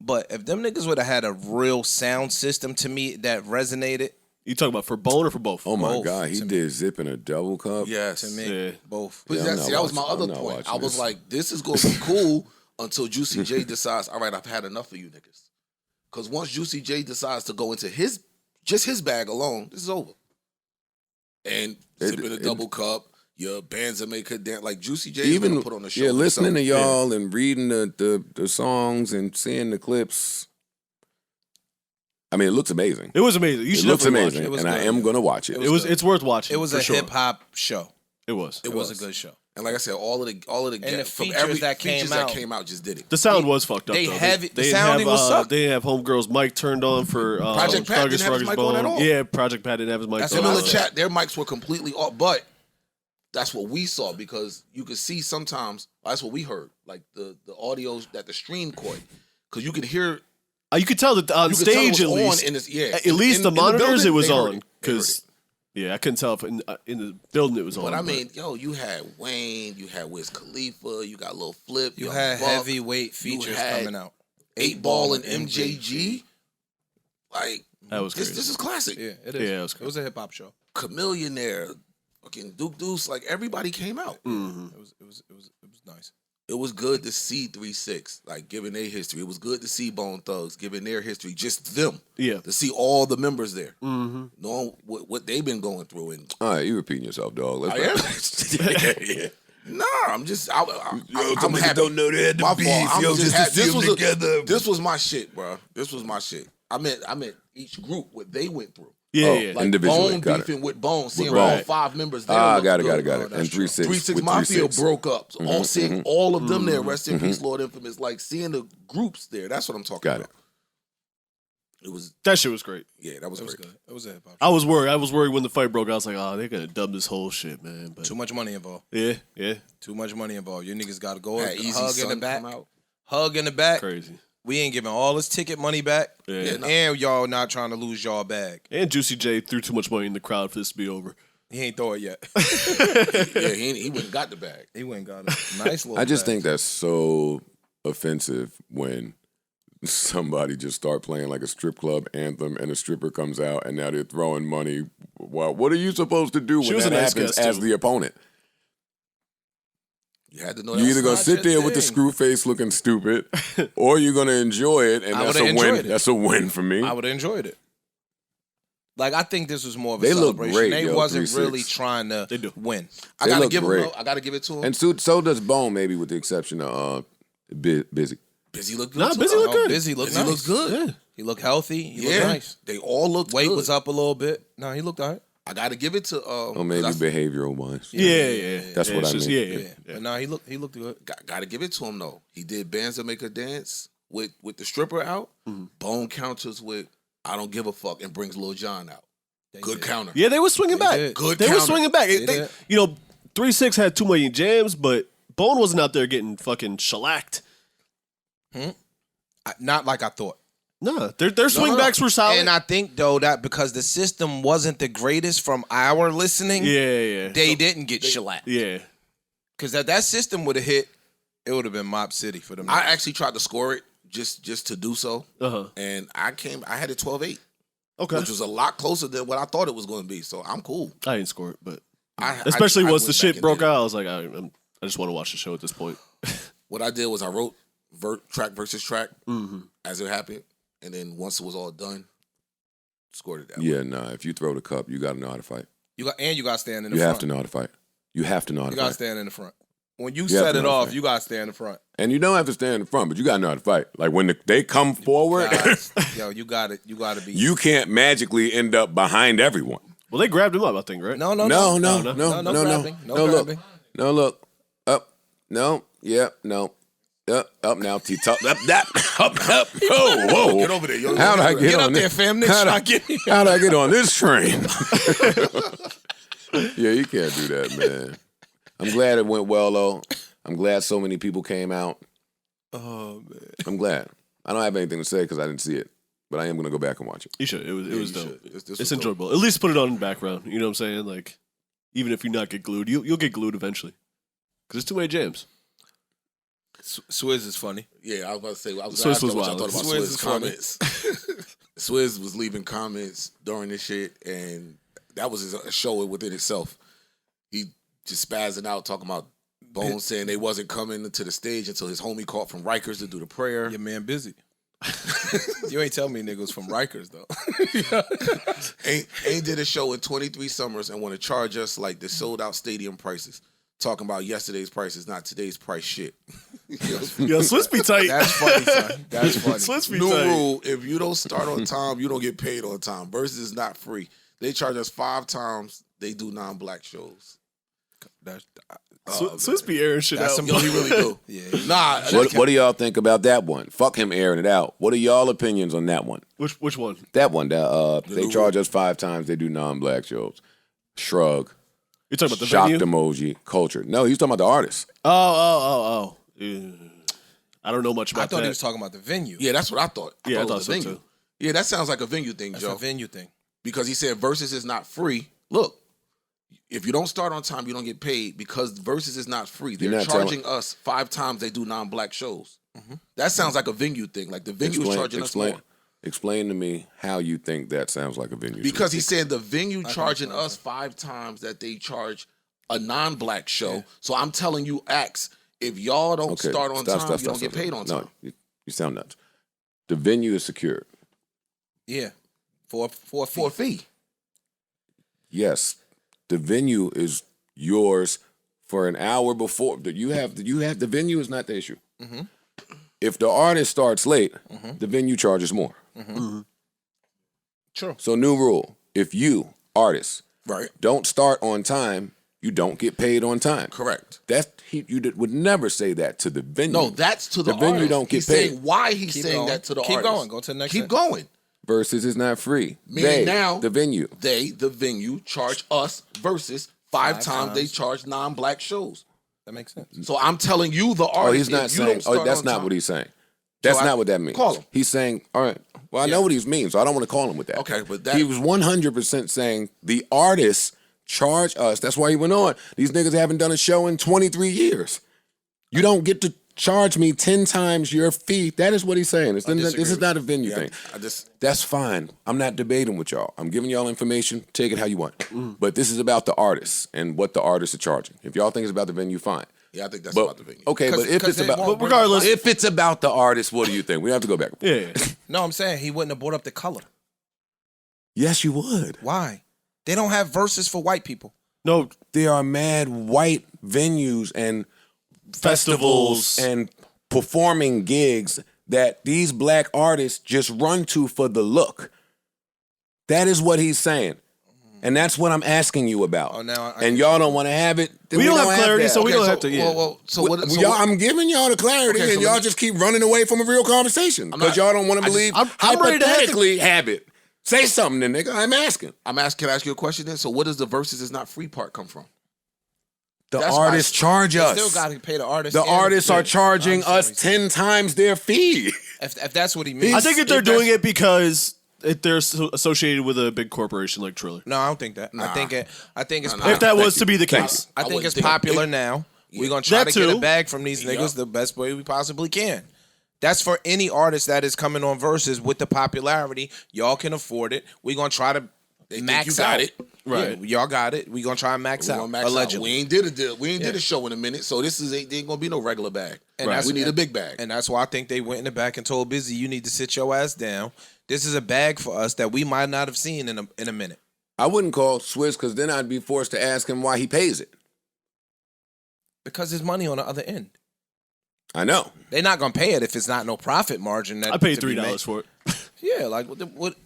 but if them niggas would have had a real sound system to me that resonated, You talking about for Bone or for both? Oh my Both, God, he to me. did Zip in a double cup. Yes. to me, Yeah. both. But Yeah, I'm not that was my watching- other I'm not point. watching I was this. like, this is going to be cool until Juicy J decides, all right, I've had enough of you niggas. Because once Juicy J decides to go into his bag alone, this is over. And Zip in a double cup, your bands that make it dance. Like Juicy J Even gonna put on the show. yeah, listening to himself. y'all and reading the songs and seeing the clips. I mean, it looks amazing. It was amazing. You It should looks definitely amazing, watch it. and I am gonna watch it. It's worth watching. It was for a sure. hip hop show. It was. It was a good show. And like I said, all of the the from features every that came features out. that came out just did it. The sound was fucked up. they though. heavy- the didn't sounding have, was sucked. They didn't have Homegirl's mic turned on for Project Pat didn't have his mic on at all. Yeah, Project Pat didn't have his mic That's on. Similar what I chat, their mics were completely off, but that's what we saw because you could see sometimes. That's what we heard, like the audio that the stream caught, because you could hear. You could tell that on You could tell it stage was at least. on in this, yeah, At least the monitors building, it was they heard on it. They heard because it. I couldn't tell if in the building it was on. But I mean, yo, you had Wayne, you had Wiz Khalifa, you got Lil Flip, You Young had Buck, heavyweight features had coming out. 8 Ball and MJG. Like that was this, crazy. this is classic. Yeah, it is. Yeah, it was a hip hop show. Chameleonaire, fucking Duke Deuce, like everybody came out. Mm-hmm. It was nice. It was good to see 3-6, like given their history. It was good to see Bone Thugs, given their history, just them. Yeah. To see all the members there, Mm-hmm. knowing what they've been going through. And All right, you repeating yourself, dog. I am. yeah. Nah, I'm just. I'm some niggas happy. don't know they had the My beef, fault. I'm yo, just just to happy. see them together. This was my shit, bro. This was my shit. I meant each group what they went through. Yeah, Oh, yeah. Like individually, Bone got it. beefing with Bone, seeing Bone. all 5 members there. looked Got it. good. And 3-6. 3-6 with Mafia 3-6. broke up. So all seeing all of them there. Rest in peace, Lord Infamous. Like seeing the groups there. That's what I'm talking Got about. It was That shit was great. yeah, that was It was great. good. It was a hip hop show. I was worried. I was worried when the fight broke out. I was like, oh, they're gonna dub this whole shit, man. But Too much money involved. yeah, Too much money involved. Your niggas got to go. Had Easy Hug in Son the back. come out. Hug in the back. crazy. We ain't giving all his ticket money back. Yeah. And y'all not trying to lose y'all bag. And Juicy J threw too much money in the crowd for this to be over. He ain't throw it yet. Yeah, he went and got the bag. He went and got it. Nice little I just bag. think that's so offensive when somebody just start playing like a strip club anthem and a stripper comes out and now they're throwing money. Well, what are you supposed to do She when was that a nice happens guest, as too. the opponent? You had to know that. You're either gonna not sit your there with the thing. screw face looking stupid, or you're gonna enjoy it, and I that's would've a win. enjoyed it. That's a win for me. I would have enjoyed it. Like, I think this was more of a They look celebration. great, they yo, wasn't 3-6. really trying to They do. win. I They gotta look give him. great. Though. I gotta give it to him. And so does Bone, maybe with the exception of Busy. Busy looked good. Nah, too. Busy looked good. Busy looked Busy nice. looked good. Yeah. He looked healthy. He Yeah, looked nice. they all looked Weight good. was up a little bit. No, he looked all right. I gotta give it to. Or maybe 'cause behavioral wise. Yeah. That's what I it's mean. Yeah. But no, he looked good. Gotta give it to him though. He did bands that make a dance with the stripper out. Bone counters with I don't give a fuck and brings Lil Jon out. Good did. counter. Yeah, they were swinging back. did. Good They were counter. swinging back. They did. 3-6 had too many jams, but Bone wasn't out there getting fucking shellacked. Not like I thought. Nah, their swingbacks were solid. And I think though that because the system wasn't the greatest from our listening, yeah. they didn't get shellacked. Yeah. Because if that system would have hit, it would have been Mop City for them. I actually tried to score it just to do so, Uh-huh. and I had it 12-8, Okay. which was a lot closer than what I thought it was going to be. So I'm cool. I didn't score it, but I especially I once went the back shit and broke did it. out, I was like, I just want to watch the show at this point. What I did was I wrote track versus track as it happened, and then once it was all done, scored it that way. Yeah, nah. If you throw the cup, you got to know how to fight. you got to stand in the You front. have to know how to fight. You have to know how You to got to fight. stand in the front. When you have set to it know how to off, fight. you got to stand in the front. And you don't have to stand in the front, but you got to know how to fight. Like when they come forward, Guys, yo, you got to be. you can't magically end up behind everyone. Well, they grabbed him up, I think, right? No, No. grabbing. No grabbing. No, look. Up. No. Yep. No. Up now. T-top. Up. That. Up. Whoa. Get over there. Yo. How'd I get Get on up there, this? fam. Nick, How'd try I to get here. How'd I get on this train? Yeah, you can't do that, man. I'm glad it went well, though. I'm glad so many people came out. Oh man. I'm glad. I don't have anything to say because I didn't see it, but I am going to go back and watch it. You should. It was you dope. should. This was It's dope. enjoyable. At least put it on in the background. You know what I'm saying? Like, even if you not get glued, you'll get glued eventually. Because it's too many jams. Swizz is funny. Yeah, I was about to say. I was Swizz gonna was ask what y'all wild. thought about Swizz Swizz's is funny. comments. Swizz was leaving comments during this shit, and that was a show within itself. He just spazzing out, talking about Bones saying they wasn't coming to the stage until his homie called from Rikers to do the prayer. Your man busy. You ain't tell me niggas from Rikers though. ain't did a show in 23 summers and want to charge us like the sold out stadium prices. Talking about yesterday's prices, not today's price shit. Yo, Swizz be tight. That's funny, son. That's funny. Swizz be New tight. rule: if you don't start on time, you don't get paid on time. Verzuz is not free. They charge us 5 times. They do non-black shows. Swizz be airing shit out. Some Yo, he really do. Yeah. Nah. What do y'all think about that one? Fuck him airing it out. What are y'all opinions on that one? Which one? That one. They charge us 5 times. They do non-black shows. Shrug. You talking about the Shocked venue? emoji. Culture. No, he's talking about the artist. Oh. I don't know much about I thought that. he was talking about the venue. Yeah, that's what I thought. Yeah, I it thought was so a venue. too. Yeah, that sounds like a venue thing, That's Joe. a venue thing. Because he said Verzuz is not free. Look, if you don't start on time, you don't get paid because Verzuz is not free. They're You're not charging us 5 times they do non-black shows. That sounds like a venue thing. Like the venue is charging us more. Explain to me how you think that sounds like a venue. Because he said the venue charging us 5 times that they charge a non-black show. Yeah. So I'm telling you, Axe, if y'all don't start on time, you don't get paid on time. No, you sound nuts. The venue is secured. Yeah. For For a fee. Yes, the venue is yours for an hour before. You have the venue is not the issue. Mm-hmm. If the artist starts late, the venue charges more. True. So new rule: if you artists Right. don't start on time, you don't get paid on time. Correct. Would never say that to the venue. No, that's to the venue artist. don't get He's paid. saying why he's Keep saying going. that to the Keep artist. going. Go to the next Keep thing. going. Versus is not free. Meaning now, the venue. the venue, charge us versus 5 times they charge non-black shows. That makes sense. So I'm telling you, the artist. Oh, he's not if you saying. don't start That's on not time- what he's saying. That's not what that means. Call him. He's saying, all right. Well, I know what he means, so I don't want to call him with that. Okay, but that- he was 100% saying the artists charge us. That's why he went on. These niggas haven't done a show in 23 years. You don't get to charge me 10 times your fee. That is what he's saying. This is not a venue thing. That's fine. I'm not debating with y'all. I'm giving y'all information. Take it how you want. But this is about the artists and what the artists are charging. If y'all think it's about the venue, fine. Yeah, I think that's But, about the venue. okay, but if it's about, But regardless, if it's about the artist, what do you think? We have to go back. yeah. No, I'm saying he wouldn't have brought up the color. Yes, you would. Why? They don't have verses for white people. No, There are mad white venues and festivals and performing gigs that these black artists just run to for the look. That is what he's saying. And that's what I'm asking you about. Oh, now and y'all don't want to have it. Then we don't have clarity, that. so we Okay, don't have to. Yeah. I'm giving y'all the clarity, Okay, so and y'all let me- just keep running away from a real conversation because y'all don't want to believe. I'm ready to have hypothetically have it. Say something, then, nigga. I'm asking. Can I ask you a question then? So what does the Verzuz is not free part come from? The That's artists charge They us. still got to pay the artist. The and artists are the- charging I'm us sorry. 10 times their fee. If that's what he means. I think that they're If that's- doing it because they're associated with a big corporation like Triller. No, I don't think that. I think it's. Nah. If that was to be the Thank case, I I think wouldn't it's think- popular now. We're gonna try That to get too. a bag from these niggas the best way we possibly can. That's for any artist that is coming on Versus with the popularity. Y'all can afford it. We're gonna try to think max you got out. it. Right. Yeah, y'all got it. We're gonna try and max We out. gonna max out. Allegedly. We ain't did a deal. We ain't did a show in a minute, so this ain't gonna be no regular bag. And that's- we need a big bag. And that's why I think they went in the back and told Busy, you need to sit your ass down. This is a bag for us that we might not have seen in a minute. I wouldn't call Swizz because then I'd be forced to ask him why he pays it. Because there's money on the other end. I know. They're not gonna pay it if it's not no profit margin. That I paid to be made. $3 for it. Yeah, like what?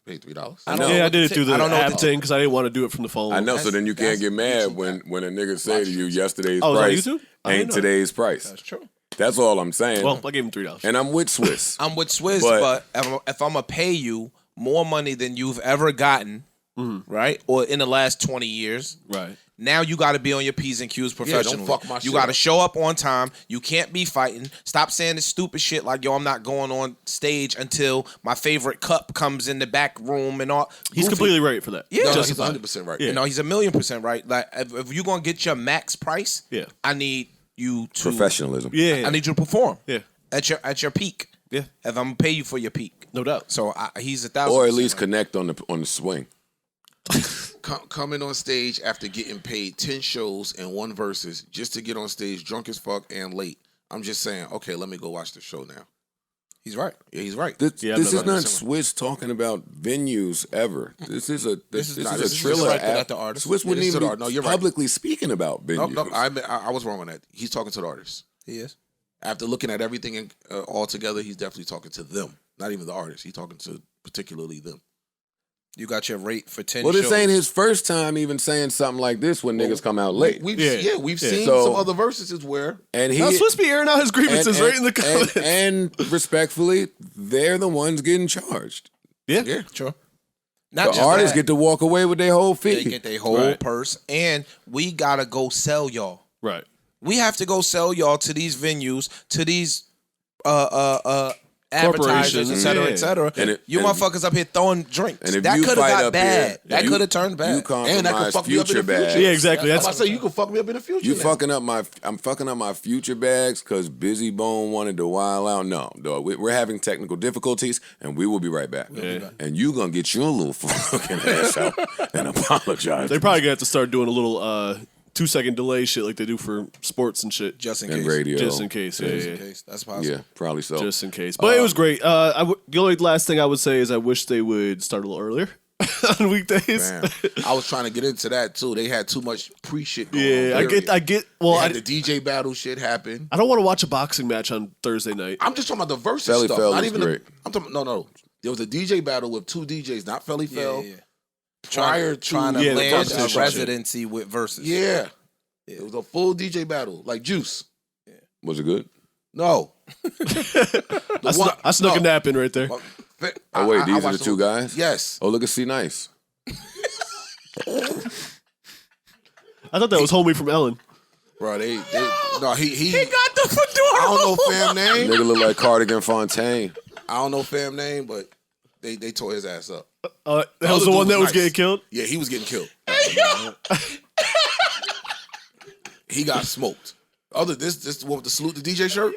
Pay $3. I don't know Yeah, I what did the it ti- through the I don't know what app the thing because I didn't want to do it from the phone. I know. So then you can't get mad when a nigga say to you yesterday's Oh, price is that YouTube? I didn't ain't know. today's price. That's true. That's all I'm saying. Well, I gave him $3. And I'm with Swizz. I'm with Swizz, But- but if I'm gonna pay you more money than you've ever gotten, right, or in the last 20 years, Right. now you got to be on your P's and Q's professionally. fuck my you shit got to up. show up on time. You can't be fighting. Stop saying this stupid shit like, yo, I'm not going on stage until my favorite cup comes in the back room and all. He's Goofy. completely right for that. Yeah. No, Just he's 100% right. Yeah. You know, he's 1,000,000% right. Like, if you're gonna get your max price, Yeah. I need you to Professionalism. Yeah. I need you to perform. Yeah. At your peak. Yeah. If I'm gonna pay you for your peak. No doubt. So he's 1,000%. Or at least right. connect on the swing. Coming on stage after getting paid 10 shows and 1 Versus just to get on stage drunk as fuck and late. I'm just saying, okay, let me go watch the show now. He's right. Yeah, he's right. This Yeah, is I'm not not- Swizz talking about venues ever. This is a This is a just Triller directed app. at the artist. Swizz wouldn't this is to even the be art. No, you're right. publicly speaking about No, venues. no, I was wrong on that. He's talking to the artists. He is. After looking at everything all together, he's definitely talking to them. Not even the artists. He's talking to particularly them. You got your rate for 10 Well, shows. this ain't his first time even saying something like this when niggas come out late. We've Yeah. seen So- some other verses where And he Now, supposed to be airing out his grievances right in the comments. and respectfully, they're the ones getting charged. yeah. Sure. The Not just artists that, get to walk away with their whole they fee. get their whole Right. purse, and we gotta go sell y'all. Right. We have to go sell y'all to these venues, to these advertisers, et cetera, Yeah. et cetera. And You motherfuckers up here throwing drinks. And if That you could have fight got up bad. here, That you- could have turned bad. You And that could compromise fuck me up in future the future. bags. Yeah, exactly. I'm That's about to say you can fuck me up in the future. You now. fucking up I'm fucking up my future bags because Busy Bone wanted to wild out. No, dog. We're having technical difficulties, and we will be right back. And you gonna get your little fucking ass out and apologize. They're probably gonna have to start doing a little 2-second delay shit like they do for sports and shit. Just in and case. radio. Just in case. Yeah, Just yeah. in case. That's possible. Yeah, probably so. Just in case. But it was great. The only last thing I would say is I wish they would start a little earlier on weekdays. Man, I was trying to get into that too. They had too much pre-shit going on. Yeah, I period. get. Well, They had the DJ battle shit happen. I don't want to watch a boxing match on Thursday night. I'm just talking about the versus Felly stuff. Fell Not was even great. I'm talking. No. There was a DJ battle with two DJs, not Felly Yeah, Fell. yeah. Prior to Trying to Yeah, the land Versus a shit. residency with Versus. yeah. It was a full DJ battle, like Juice. Was it good? No. I snuck a nap in right there. Oh wait, these are the watched two guys. Yes. Oh, look at C Nice. I thought that was homie from Ellen. Bro, they no, he Got the fedora. I don't know fam name. Nigga look like Cardigan Fontaine. I don't know fam name, but they tore his ass up. That was other the dude one that was nice. getting killed. Yeah, he was getting killed. He got smoked. This the one with the salute the DJ shirt?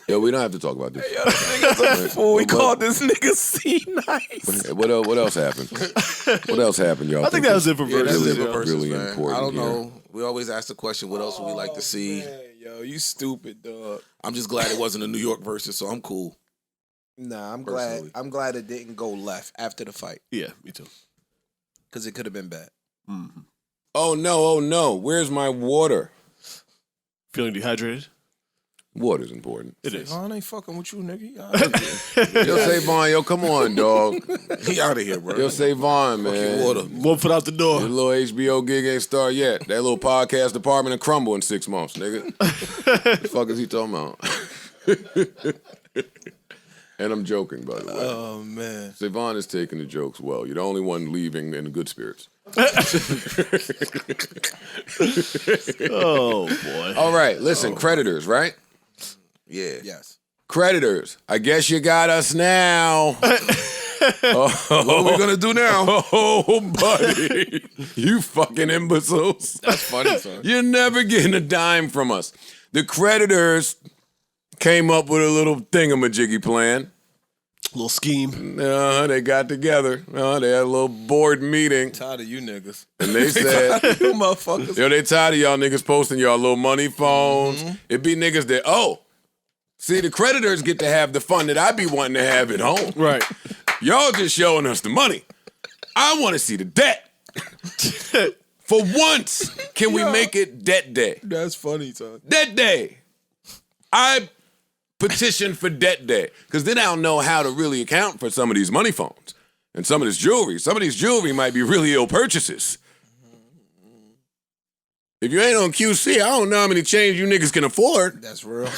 Yo, we don't have to talk about this. Fool, we What- called this nigga C Nice. What else happened? What else happened, y'all? I think that was it for Yeah, that's versus. it for yo. versus, really man. important I don't here. know. We always ask the question, what else would we like to see? Man, yo, you stupid, dog. I'm just glad it wasn't a New York versus, so I'm cool. Nah, I'm Personally. glad. I'm glad it didn't go left after the fight Yeah, me too. because it could have been bad. Oh no! Where's my water? Feeling dehydrated? Water's important. It is. I ain't fucking with you, nigga. Yo, Savon, yo, come on, dog. He out of here, bro. Yo, Savon, man. Water. 1 foot out the door. Your little HBO gig ain't start yet. That little podcast department will crumble in 6 months, nigga. The fuck is he talking about? And I'm joking, by the way. Oh man. Savon is taking the jokes well. You're the only one leaving in good spirits. Oh boy. All right, listen, creditors, right? Yeah. Yes. Creditors, I guess you got us now. What are we gonna do now? Oh, buddy. You fucking imbeciles. That's funny, son. You're never getting a dime from us. The creditors came up with a little thingamajiggy plan. Little scheme. They got together. They had a little board meeting. Tired of you niggas. And they said, You motherfuckers. yo, they tired of y'all niggas posting y'all little money phones. It be niggas that, see, the creditors get to have the fun that I be wanting to have at home. Right. Y'all just showing us the money. I want to see the debt. For once, can we make it debt day? That's funny, son. Debt day. I petition for debt day because then I'll know how to really account for some of these money phones and some of this jewelry. Some of these jewelry might be really ill purchases. If you ain't on QC, I don't know how many chains you niggas can afford. That's real.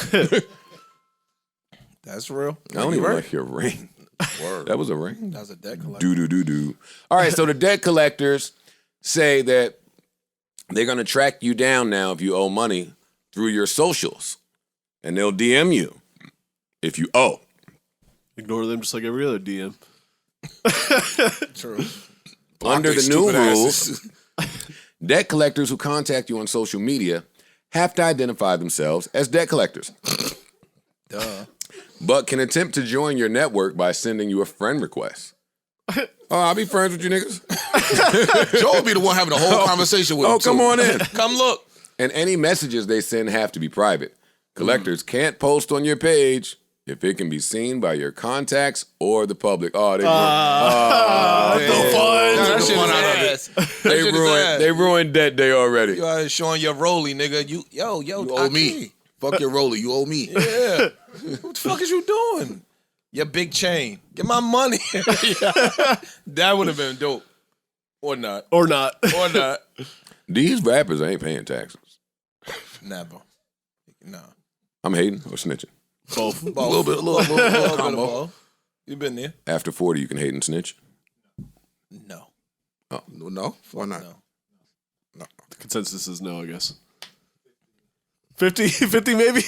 That's real. I don't even like your ring. Word. That was a ring. That was a debt collector. Do. All right, so the debt collectors say that they're going to track you down now if you owe money through your socials. And they'll DM you if you owe. Ignore them just like every other DM. True. Under Block the they new stupid rules, asses. debt collectors who contact you on social media have to identify themselves as debt collectors, Duh. but can attempt to join your network by sending you a friend request. Oh, I'll be friends with you niggas. Joe will be the one having a whole conversation with him. Oh, come too. on in. Come look. And any messages they send have to be private. Collectors can't post on your page if it can be seen by your contacts or the public. Oh, they they ruined that day already. You are showing your rollie, nigga. You owe me. Fuck your rollie. You owe me. Yeah. What the fuck is you doing? Your big chain. Get my money. That would have been dope. Or not. Or not. These rappers ain't paying taxes. Never. No. I'm hating or snitching. Both. A little bit of both. You been there? After 40, you can hate and snitch. No. Oh. No? Why not? No. The consensus is no, I guess. 50 maybe?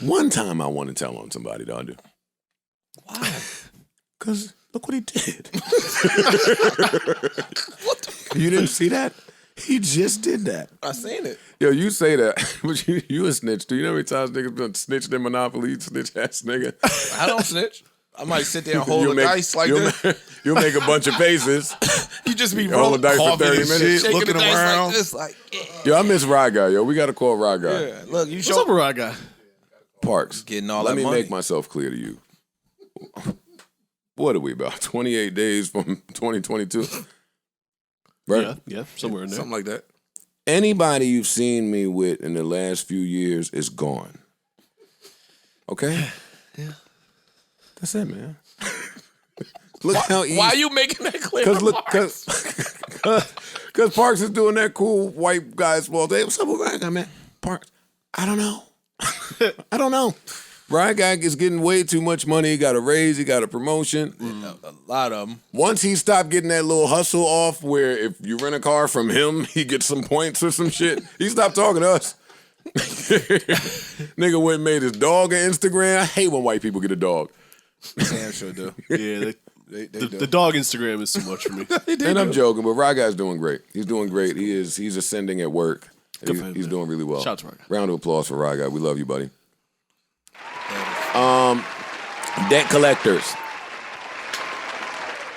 One time I want to tell on somebody, dog. Why? Because look what he did. You didn't see that? He just did that. I seen it. Yo, you say that, but you a snitch too. You know how many times niggas been snitched in Monopoly, snitch ass nigga? I don't snitch. I might sit there and hold the dice like this. You'll make a bunch of faces. You just be rolling dice for 30 minutes. shaking looking the dice around. like this, like, yeah. Yo, I miss Rod Guy, yo. We got to call Rod Guy. Yeah. Look, you What's show up, Rod guy? Parks. Getting all Let that me money. make myself clear to you. What are we about? 28 days from 2022? Right? Yeah, somewhere in there. Something like that. Anybody you've seen me with in the last few years is gone. Okay? Yeah. That's it, man. Look how easy. Why are you making that clear? Because Parks is doing that cool white guy small day. What's up with Ryan Guy, man? Parks, I don't know. I don't know. Ryan Guy is getting way too much money. He got a raise. He got a promotion. A lot of them. Once he stopped getting that little hustle off where if you rent a car from him, he gets some points or some shit, he stopped talking to us. Nigga went and made his dog an Instagram. I hate when white people get a dog. Damn sure do. Yeah, They the dog Instagram is too much for me. And I'm joking, but Rod Guy's doing great. He's doing great. He's ascending at work. Good for him, He's man. doing really well. Shout out to Rod Guy. Round of applause for Rod Guy. We love you, buddy. Debt collectors.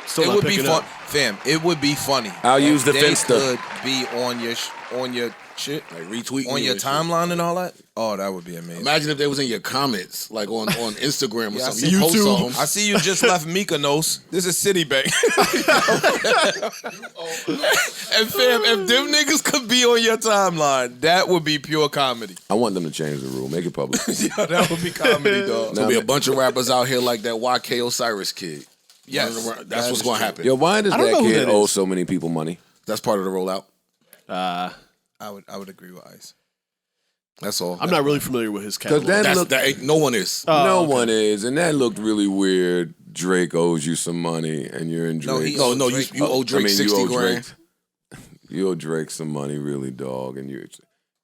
Still It not would be picking fun, up. fam. It would be funny. I'll if use the they Finsta. could be on your shit, Like retweeting on you your and shit. timeline and all that. Oh, that would be amazing. Imagine if they was in your comments, like on Instagram or Yeah, I something. see You post YouTube. something. I see you just left Mykonos. This is Citibank. And fam, if them niggas could be on your timeline, that would be pure comedy. I want them to change the rule. Make it public. Yeah, that would be comedy, dog. There'll be a bunch of rappers out here like that YK Osiris kid. Yes, Running around. that That's what's is going to true. happen. Yo, why does I don't that know who kid that owe is. so many people money? That's part of the rollout. I would agree with Ice. That's all. I'm not really familiar with his Because catalog. that That ain't, no one is. no one is, and that looked really weird. Drake owes you some money, and you're in No, Drake. No, you owe Drake 60 grand. You owe Drake some money, really, dog, and you're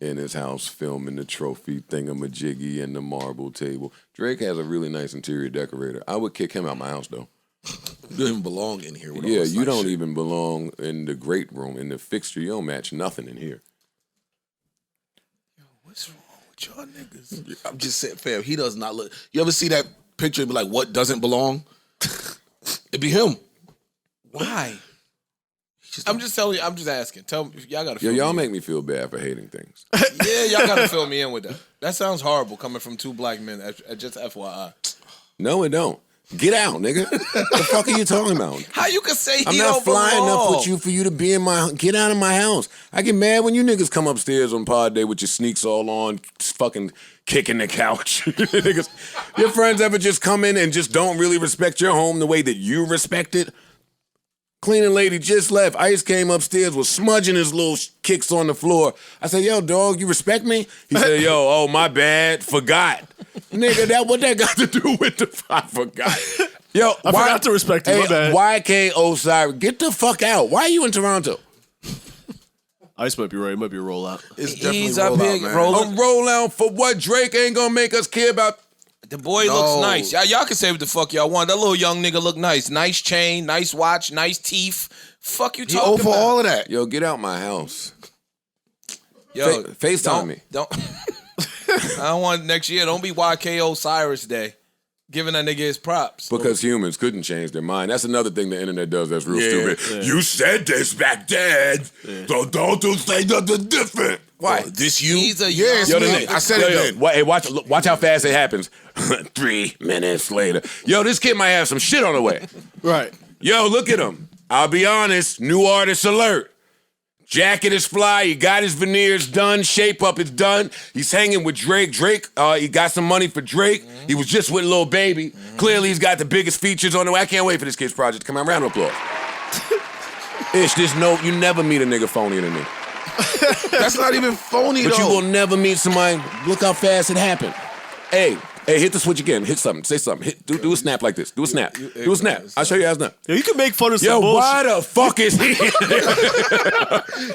in his house filming the trophy thingamajiggy and the marble table. Drake has a really nice interior decorator. I would kick him out my house, though. You don't even belong in here. With all Yeah, this you nice don't shit. even belong in the great room, in the fixture. You don't match nothing in here. What's wrong with y'all niggas? I'm just saying, fam, he does not look. You ever see that picture and be like, what doesn't belong? It'd be him. Why? I'm just telling you. I'm just asking. Tell me, y'all gotta. Yo, Fill y'all me make me feel bad for hating things. in. Yeah, y'all gotta fill me in with that. That sounds horrible coming from two black men. Just FYI. No, it don't. Get out, nigga. The fuck are you talking about? How you can say I'm he not don't flying enough belong? with you for you to be in my. Get out of my house. I get mad when you niggas come upstairs on pod day with your sneaks all on, fucking kicking the couch. Niggas, your friends ever just come in and just don't really respect your home the way that you respect it? Cleaning lady just left. Ice came upstairs, was smudging his little kicks on the floor. I said, yo, dog, you respect me? He said, yo, oh, my bad, forgot. Nigga, what that got to do with the, I forgot. Yo, I forgot to respect you, my bad. YK Osiris, get the fuck out. Why are you in Toronto? Ice might be right. It might be a rollout. It's definitely He's up rollout, here man. rolling. A rollout for what? Drake ain't gonna make us care about. The boy No. looks nice. Y'all can say what the fuck y'all want. That little young nigga look nice. Nice chain, nice watch, nice teeth. Fuck you He talking owe for about? all of that. Yo, get out my house. Yo, FaceTime me. Don't. I don't want next year. Don't be YK Osiris Day. Giving that nigga his props. Because humans couldn't change their mind. That's another thing the internet does that's real stupid. Yeah. You said this back then, so don't you say nothing different. Why? This you? He's a yes, young man. nigga. I said it then. Hey, watch how fast it happens. 3 minutes later. Yo, this kid might have some shit on the way. Right. Yo, look at him. I'll be honest, new artist alert. Jacket is fly. He got his veneers done. Shape up is done. He's hanging with Drake. He got some money for Drake. He was just with Lil Baby. Clearly, he's got the biggest features on the way. I can't wait for this kid's project to come out. Round of applause. Ish, you never meet a nigga phonier than me. That's not even phony, But though. you will never meet somebody. Look how fast it happened. Hey, hit the switch again. Hit something. Say something. Do a snap like this. Do a snap. Do a snap. I'll show you how it's done. Yo, you can make fun of some Yo, bullshit. why the fuck is he?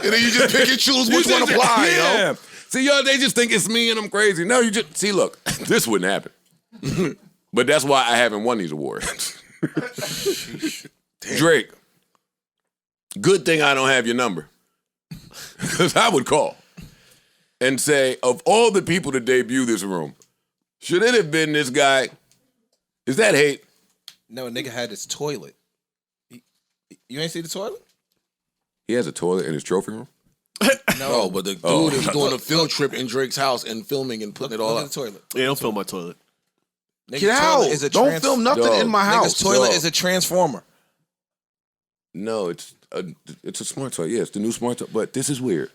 And then you just pick and choose which one apply, yo. See, yo, they just think it's me and I'm crazy. No, you just see. Look, this wouldn't happen. But that's why I haven't won these awards. Drake, good thing I don't have your number, because I would call and say, of all the people to debut this room, should it have been this guy? Is that hate? No, a nigga had his toilet. You ain't see the toilet? He has a toilet in his trophy room. No, but the dude is doing a field trip in Drake's house and filming and putting it all Look up. at the toilet. Yeah, don't fill my toilet. Nigga's Get out. toilet is a Don't film nothing Dog. in my house. Nigga's toilet Dog. is a transformer. No, it's a smart toilet. Yeah, it's the new smart toilet. But this is weird.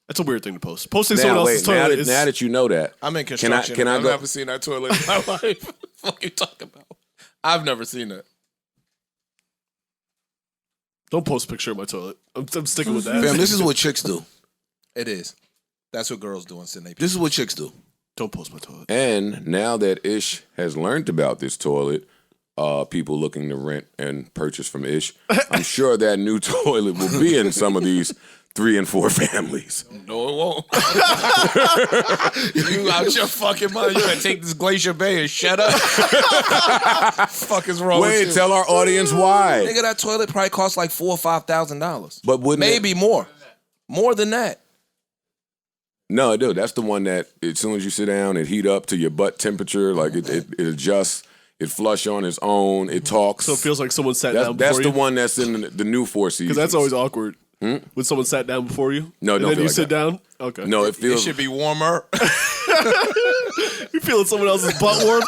That's a weird thing to post. Posting someone Now, else's wait, toilet is... now that you know that, I'm in construction. Can I I've go? never seen that toilet in my life. What you talking about? I've never seen that. Don't post a picture of my toilet. I'm sticking with that. Fam, this is what chicks do. It is. That's what girls do on Sydney. This is what chicks do. Don't post my toilet. And now that Ish has learned about this toilet, people looking to rent and purchase from Ish, I'm sure that new toilet will be in some of these 3 and 4 families. No, it won't. You out your fucking mind. You gotta take this Glacier Bay and shut up. Fuck is wrong with Wait, you? tell our audience why. Nigga, that toilet probably costs like $4,000 or $5,000. But wouldn't Maybe more. More than that. No, dude, that's the one that as soon as you sit down, it heat up to your butt temperature, like it adjusts, it flush on its own, it talks. So it feels like someone sat down before That's you. the one that's in the new Four Seasons. Because that's always awkward. When someone sat down before you. No, and don't then feel you like sit that. down. Okay. No, it It feels. should be warmer. You feeling someone else's butt warmed?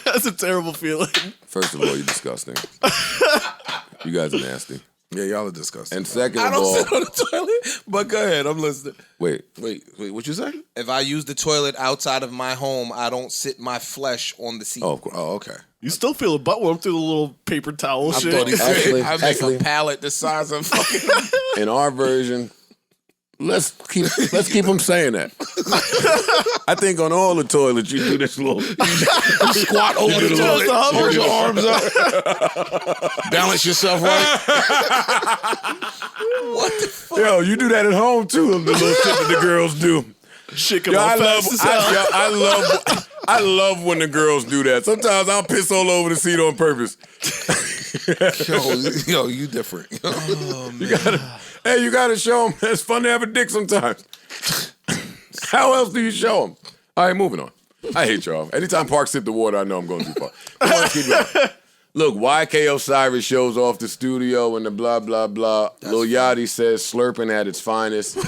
That's a terrible feeling. First of all, you're disgusting. You guys are nasty. Yeah, y'all are disgusting. And second I of don't all, sit on the toilet, but go ahead. I'm listening. wait, Wait, what you say? If I use the toilet outside of my home, I don't sit my flesh on the seat. oh, of course. Oh, okay. You still feel a butt warm through the little paper towel shit. thought he said- Actually, I make actually, a pallet the size of fucking. in our version, let's keep them saying that. I think on all the toilets you do this little. Squat over the toilet. Hold your arms up. Balance yourself right. What the fuck? Yo, you do that at home too. The little shit that the girls do. Shit come Yo, out fast as hell. I love when the girls do that. Sometimes I'll piss all over the seat on purpose. Yo, you different. You gotta show them. It's fun to have a dick sometimes. How else do you show them? All right, moving on. I hate y'all. Anytime Parks hit the water, I know I'm going too far. Come on, let's keep going. Look, YK Osiris shows off the studio and the blah, blah, blah. Lil Yachty says slurping at its finest.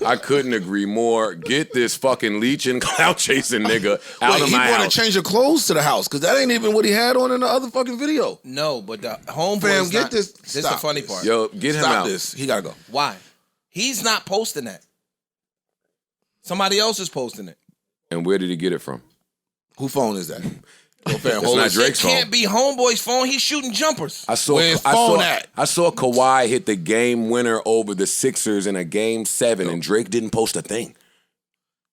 I couldn't agree more. Get this fucking leeching, clout chasing nigga out of He my want house. to change the clothes to the house because that ain't even what he had on in the other fucking video. No, but the homeboy. Fam, get this. This is the Stop funny this. part. Yo, get him Stop out. this. He gotta go. Why? He's not posting that. Somebody else is posting it. And where did he get it from? Who phone is that? Yo, fam, It's hold not on. Drake's It phone. can't be homeboy's phone. He's shooting jumpers. I saw Where his phone at? I saw Kawhi hit the game winner over the Sixers in a game 7, and Drake didn't post a thing.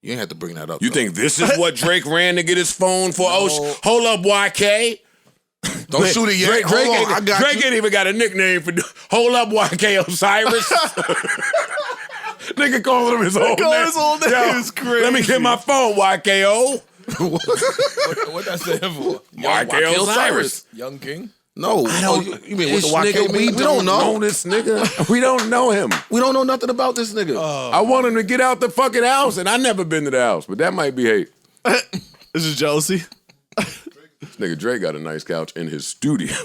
You ain't have to bring that up. You though. think this is what Drake ran to get his phone for? Oh, hold up, YK. Don't shoot it yet. Hold on, I got Drake you. ain't even got a nickname for. Hold up, YK Osiris. Nigga calling him his old Calling name. his old name Yo, is crazy. Let me get my phone, YKO. What that stand for? YK Osiris. Young King? No. I don't. You mean what the This YK nigga, mean? We don't know. this nigga. We don't know him. We don't know nothing about this nigga. I want him to get out the fucking house, and I never been to the house, but that might be hate. This is jealousy. This nigga Dre got a nice couch in his studio.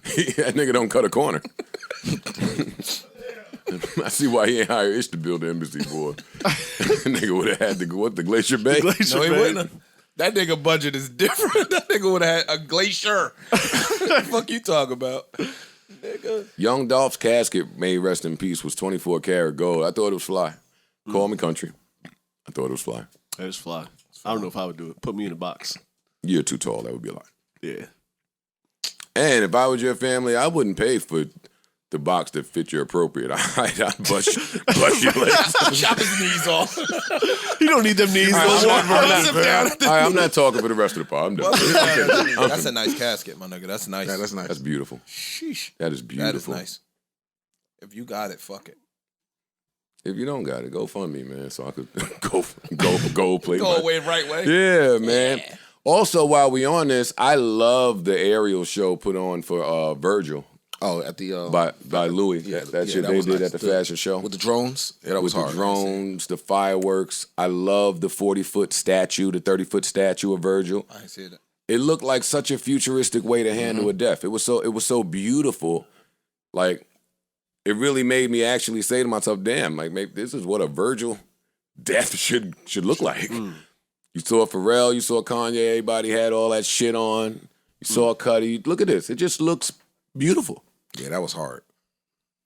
That nigga don't cut a corner. I see why he ain't hired Ish to build the embassy for. Nigga would have had to go the Glacier Bay. No, he wouldn't have. That nigga budget is different. That nigga would have had a glacier. What the fuck you talking about? Nigga. Young Dolph's casket, may rest in peace, was 24 karat gold. I thought it was fly. Call me country. I thought it was fly. That is fly. I don't know if I would do it. Put me in a box. You're too tall. That would be a lot. Yeah. And if I was your family, I wouldn't pay for the box that fit your appropriate height. I'd bust your legs. Chop his knees off. You don't need them knees. I'm not talking for the rest of the part. I'm done. That's a nice casket, my nigga. That's nice. Yeah, that's nice. That's beautiful. Sheesh. That is beautiful. That is nice. If you got it, fuck it. If you don't got it, go fund me, man, so I could go play. Go away right way. Yeah, man. Yeah. Also, while we on this, I love the aerial show put on for Virgil. Oh, at the by Louis. Yeah, that shit they did nice. at the fashion show with the drones. Yeah, that was with hard. The drones, the fireworks. I love the 40-foot statue, the 30-foot statue of Virgil. I see that. It looked like such a futuristic way to handle a death. It was so beautiful. Like, it really made me actually say to myself, "Damn, like maybe this is what a Virgil death should look like." You saw Pharrell, you saw Kanye, everybody had all that shit on. You saw Cudi. Look at this. It just looks beautiful. Yeah, that was hard.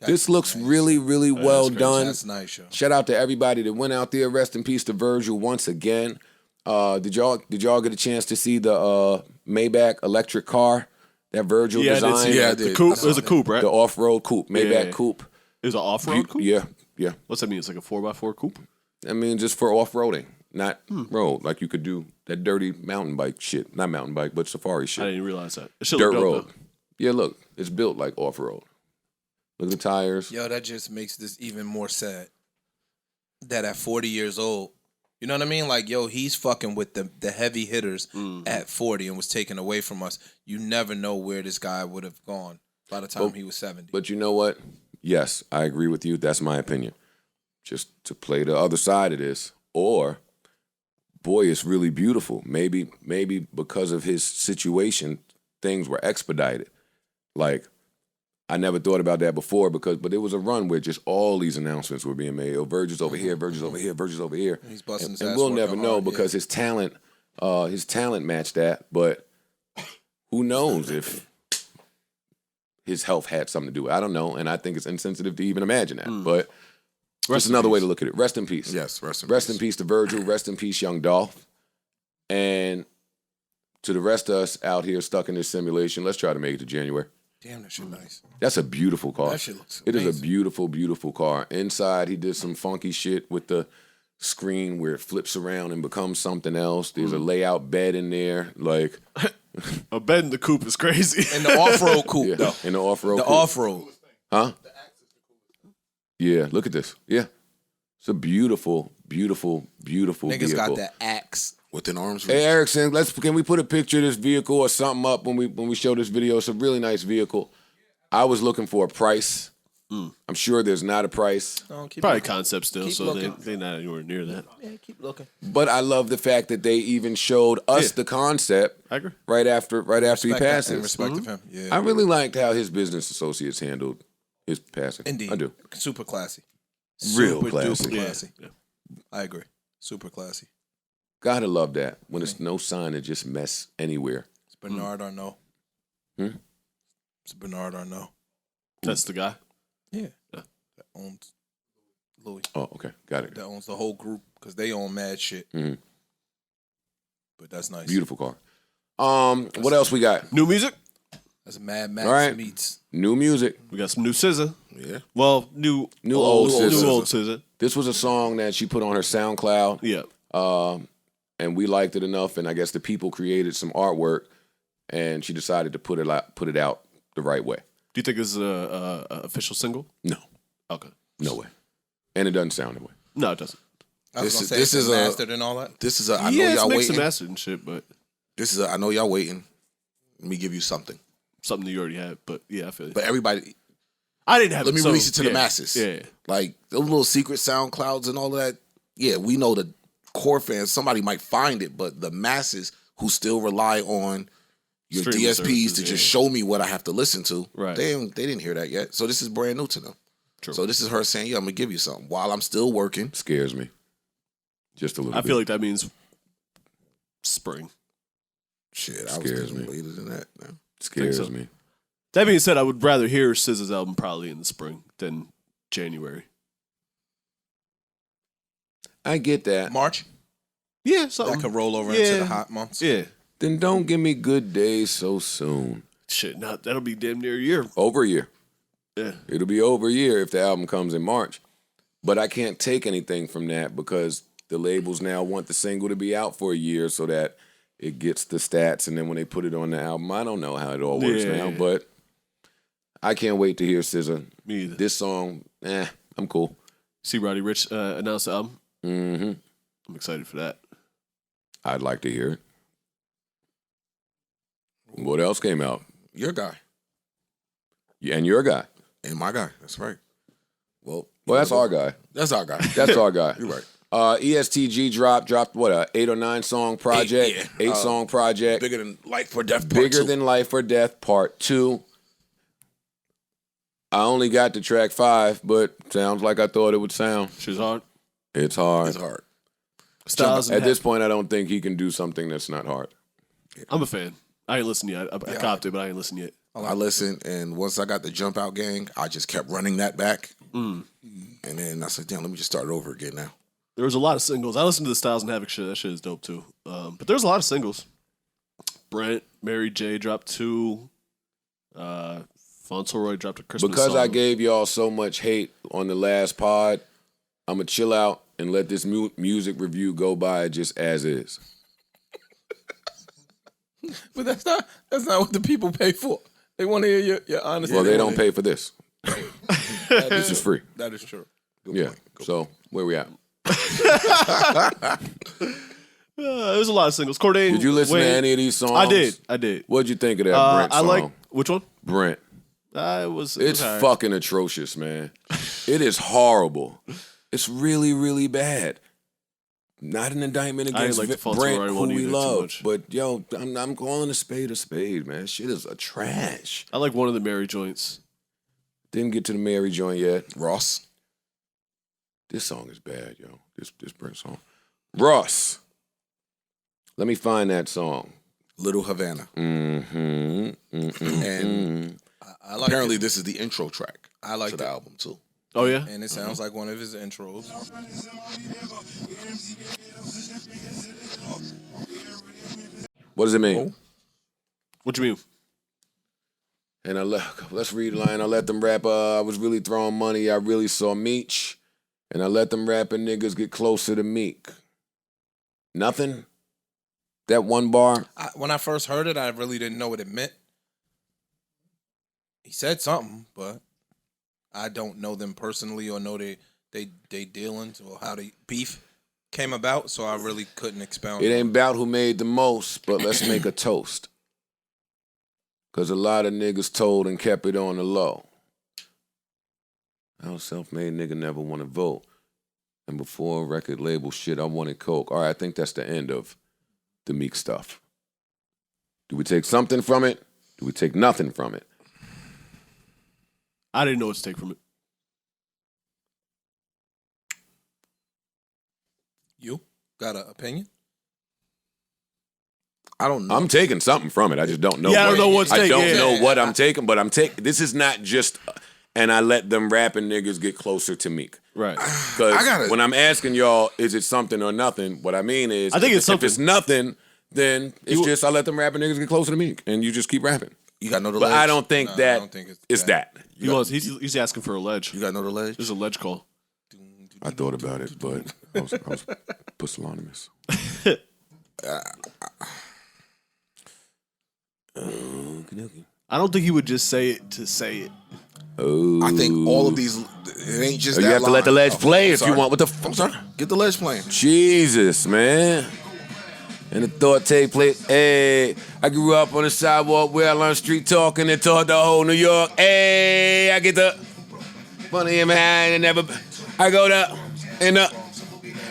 This looks really, really well done. That's nice, yo. Shout out to everybody that went out there. Rest in peace to Virgil once again. Did y'all get a chance to see the Maybach electric car that Virgil designed? I did. The coupe. It was a coupe, right? The off-road coupe, Maybach coupe. It was an off-road coupe? Yeah. What's that mean? It's like a 4x4 coupe? I mean, just for off-roading, not road. Like you could do that dirty mountain bike shit. Not mountain bike, but safari shit. I didn't realize that. It should Dirt look dope, road. though. Yeah, look. It's built like off-road. Look at the tires. Yo, that just makes this even more sad. That at 40 years old, you know what I mean? Like, yo, he's fucking with the heavy hitters at 40 and was taken away from us. You never know where this guy would have gone by the time he was 70. But you know what? Yes, I agree with you. That's my opinion. Just to play the other side of this. Or, boy, it's really beautiful. Maybe because of his situation, things were expedited. Like, I never thought about that before but it was a run where just all these announcements were being made. Oh, Virgil's over here, Virgil's over here, Virgil's over here. He's busting his and ass we'll working never know hard, because his talent matched that. But who knows if his health had something to do with it. I don't know, and I think it's insensitive to even imagine that. But just another way to look at it. Rest in peace. Yes, rest in peace to Virgil. Rest in peace, young Dolph. And to the rest of us out here stuck in this simulation, let's try to make it to January. Damn, that shit nice. That's a beautiful car. That shit looks It is amazing. a beautiful, beautiful car. Inside, he did some funky shit with the screen where it flips around and becomes something else. There's a layout bed in there, like A bed in the coupe is crazy. And the off-road coupe, though. in the off-road. The coupe. off-road. Huh? Yeah, look at this. Yeah, it's a beautiful, beautiful, beautiful Niggas vehicle. got that axe. within arm's reach. Hey Erickson, can we put a picture of this vehicle or something up when we show this video? It's a really nice vehicle. I was looking for a price. I'm sure there's not a price, Probably concept still, Keep so looking. they're not anywhere near that. Yeah, keep looking. but I love the fact that they even showed us the concept I agree. right after he Respect passes. and respect of him. Yeah. I really liked how his business associates handled his passing. Indeed. I do. Super classy. Real Super classy. duper Yeah. classy. I agree. Super classy. Gotta love that when it's no sign of just mess anywhere. It's Bernard Arnault. It's Bernard Arnault. That's the guy. Yeah. That owns Louis. Oh, okay, got it. That owns the whole group because they own mad shit. Mhm. But that's nice. Beautiful car. What else we got? New music. That's Mad Max All right. meets. New music. We got some new SZA. Yeah. Well, new old SZA. New old SZA. This was a song that she put on her SoundCloud. Yeah. And we liked it enough, and I guess the people created some artwork, and she decided to put it out the right way. Do you think this is a official single? No, Okay. no way, and it doesn't sound that way. No, it doesn't. I was This gonna is- say this it's is a- mastered and all that. This is a. I know Yeah, it's y'all mixed and waiting. mastered and shit, but This is a. I know y'all waiting. Let me give you something. something you already had. But yeah, I feel it. But everybody, I didn't have let it. me so, release it to the yeah. masses. Yeah. Like those little secret SoundClouds and all of that. Yeah, we know the core fans. Somebody might find it, but the masses, who still rely on your Streaming DSPs services, to yeah. just show me what I have to listen to. Right. They didn't hear that yet. So this is brand new to them. True. So this is her saying, yeah, I'm going to give you something while I'm still working. Scares me. Just a little I bit. feel like that means spring. Shit, I was Scares thinking me. later than that. Man. Scares so. me. That being said, I would rather hear SZA's album probably in the spring than January. I get that. March. Yeah, something. That could roll over into Yeah. the hot months. Yeah. Then don't give me good days so soon. Shit, that'll be damn near a year. Over a year. Yeah. It'll be over a year if the album comes in March. But I can't take anything from that because the labels now want the single to be out for a year so that it gets the stats. And then when they put it on the album, I don't know how it all works now. Yeah. But I can't wait to hear SZA. Me either. This song, I'm cool. See Roddy Ricch announce the album. Mm-hmm. I'm excited for that. I'd like to hear it. What else came out? Your guy Yeah, and your guy. and my guy. That's right. Well, Well, that's our guy. That's our guy. That's our guy. You're right. ESTG dropped what, a 8 or 9 song project? 8 song project. Bigger than Life for Death Part Bigger 2. Than Life or Death Part 2. I only got to track 5, but sounds like I thought it would sound. Shit's hard. It's hard. It's hard. Styles At this point, I don't think he can do something that's not hard. I'm a fan. I ain't listened yet. I copped it, but I ain't listened yet. I listened, and once I got the Jump Out Gang, I just kept running that back. And then I said, damn, let me just start it over again now. There was a lot of singles. I listened to the Styles and Havoc shit. That shit is dope too. But there's a lot of singles. Brent, Mary J dropped 2. Fauntleroy dropped a Christmas Because song. I gave y'all so much hate on the last pod, I'm going to chill out and let this music review go by just as is. But that's not what the people pay for. They want to hear your honesty. Well, they don't pay for this. This is free. That is true. Yeah. So, where we at? There's a lot of singles. Cordain. Did you listen Wayne. to any of these songs? I did. What'd you think of that Brent I song? like which one? Brent. It was It's alright. fucking atrocious, man. It is horrible. It's really, really bad. Not an indictment I against didn't like the Brent, Fauntleroy who one we either too love. much. But, yo, I'm calling a spade, man. Shit is a trash. I like one of the Mary joints. Didn't get to the Mary joint yet. Ross. This song is bad, yo. This Brent song. Ross. Let me find that song. Little Havana. Mm-hmm. And I like apparently it. this is the intro track I like to the album, too. Oh yeah. And it sounds like one of his intros. What does it mean? What you mean? And let's read the line. I let them rap. I was really throwing money. I really saw Meech. And I let them rapping niggas get closer to Meek. Nothing? That one bar? When I first heard it, I really didn't know what it meant. He said something, but I don't know them personally or know they dealings or how the beef came about, so I really couldn't expound. It ain't about who made the most, but let's make a toast. Because a lot of niggas told and kept it on the low. Our self-made nigga never want to vote. And before record label shit, I wanted coke. All right, I think that's the end of the Meek stuff. Do we take something from it? Do we take nothing from it? I didn't know what to take from it. You got an opinion? I don't know. I'm taking something from it. I just don't know. Yeah, I don't know what to I take, don't yeah. know what I'm taking, but I'm taking. This is not just. And I let them rapping niggas get closer to Meek. Right. Because when I'm asking y'all, is it something or nothing? What I mean is, I think it's something. If it's nothing, then it's just I let them rapping niggas get closer to Meek, and you just keep rapping. You got to know the But ledge. I don't think No, that I don't think it's that. He's asking for a ledge. You got to know the ledge. There's a ledge call. I thought about it, but I was pusillanimous. I don't think he would just say it to say it. Oh, I think all of these, it ain't just you that have to let the line. ledge play I'm if you sorry. want. What the I'm sorry. Get the ledge playing. Jesus, man. And the thought take place. Hey, I grew up on the sidewalk where I learned street talk and it taught the whole New York. Hey, I get the money in my hand and never. I go to and up.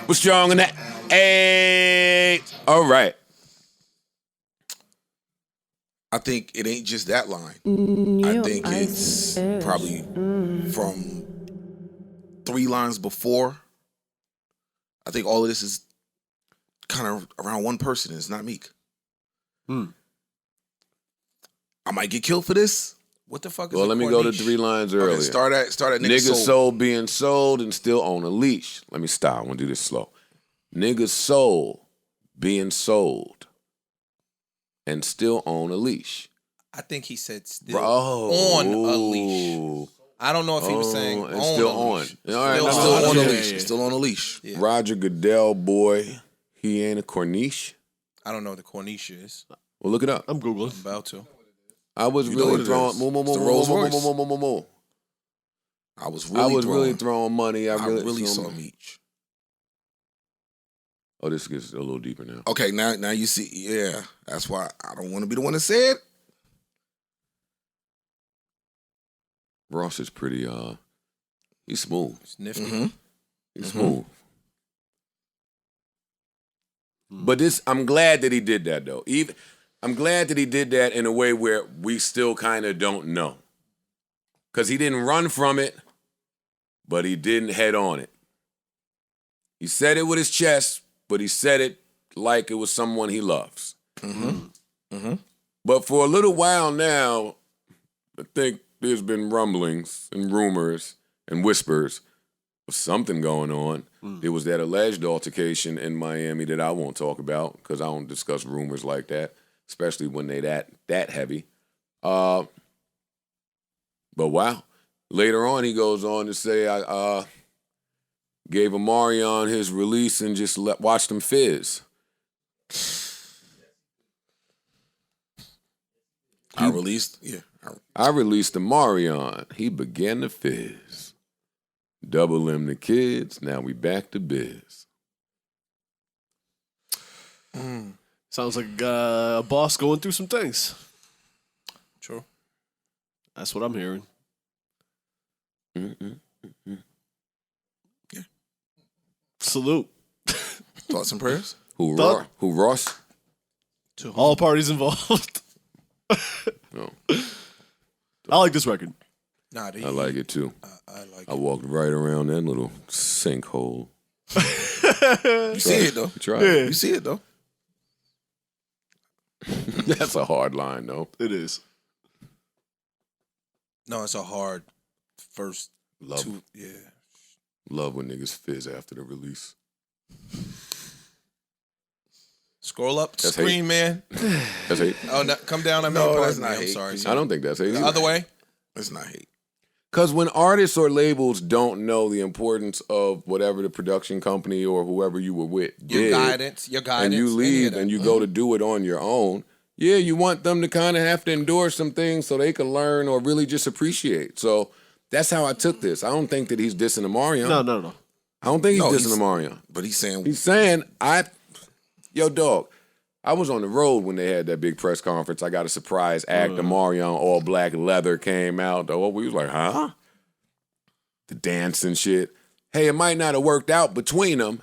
Was strong in that. Hey, all right. I think it ain't just that line. New I think ice it's fish. probably from 3 lines before. I think all of this is kind of around one person. It's not Meek. I might get killed for this. What the fuck is Well, a let me go to corniche? 3 lines earlier. Okay, start at nigga Niggas soul. soul being sold and still on a leash. Let me stop. I want to do this slow. Niggas soul being sold and still on a leash. I think he said still Bro. on a leash. I don't know if he was saying and on still a on. leash. All right, Still Still on. on a Yeah, leash. yeah. Still on a leash. Yeah. Roger Goodell, boy, he ain't a corniche. I don't know what the corniche is. Well, look it up. I'm Googling. I'm about to. I was You know what really it throwing. is. It's the Rolls Royce. I was really throwing money. I I really saw Meech. Oh, this gets a little deeper now. Okay, now you see. Yeah, that's why I don't want to be the one that said. Ross is pretty. He's smooth. It's nifty. Mm-hmm. He's smooth. But I'm glad that he did that though. I'm glad that he did that in a way where we still kind of don't know. Because he didn't run from it, but he didn't head on it. He said it with his chest, but he said it like it was someone he loves. But for a little while now, I think there's been rumblings and rumors and whispers of something going on. There was that alleged altercation in Miami that I won't talk about because I don't discuss rumors like that, especially when they that heavy. But wow. Later on, he goes on to say, I gave Omarion his release and just watched him fizz. I released. Yeah. I released Omarion. He began to fizz. Double M the kids. Now we back to biz. Sounds like a boss going through some things. True. That's what I'm hearing. Yeah. Salute. Thoughts and prayers. Who Thug. Ross? All parties involved. No. I like this record. Nah, I like it too. I like I walked right around that little sinkhole. You see it though. Try You see it though. That's a hard line, though. It is. No, it's a hard first Love, two. Yeah. love when niggas fizz after the release. Scroll up, That's screen, hate. man. That's hate. Oh, no, come down. I mean, No, pardon that's me. not I'm hate. sorry. I don't think that's hate. The other way. It's not hate. Because when artists or labels don't know the importance of whatever the production company or whoever you were with Your did, guidance. and you leave and you go to do it on your own, yeah, you want them to kind of have to endorse some things so they can learn or really just appreciate. So that's how I took this. I don't think that he's dissing Omarion. No. I don't think he's No, dissing Omarion. But he's saying He's saying, yo, dog, I was on the road when they had that big press conference. I got a surprise act. Omarion, all black leather came out. Oh, we was like, huh? The dance and shit. Hey, it might not have worked out between them,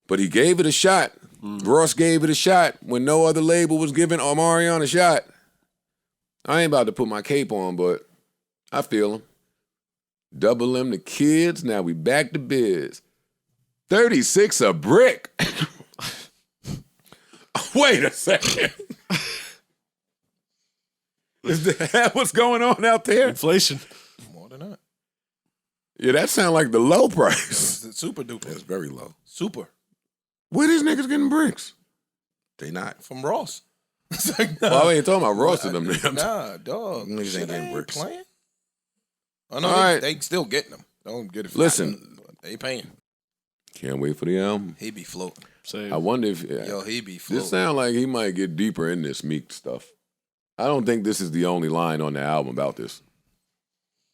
but he gave it a shot. Ross gave it a shot when no other label was giving Omarion a shot. I ain't about to put my cape on, but I feel him. Double M the kids. Now we back to biz. 36 a brick. Wait a second. Is that what's going on out there? Inflation. More than that. Yeah, that sound like the low price. It's super duper. it's very low. Super. Where these niggas getting bricks? They not. From Ross. It's like, nah, Well, I ain't talking about Ross to them. nah, dog. Niggas Shit ain't getting bricks. Playing. Oh, no, All they, right. they still getting them. Don't get it. Listen. They paying. Can't wait for the album. He be floating. Same. I wonder if Yo, he be floating. this sound like he might get deeper in this Meek stuff. I don't think this is the only line on the album about this.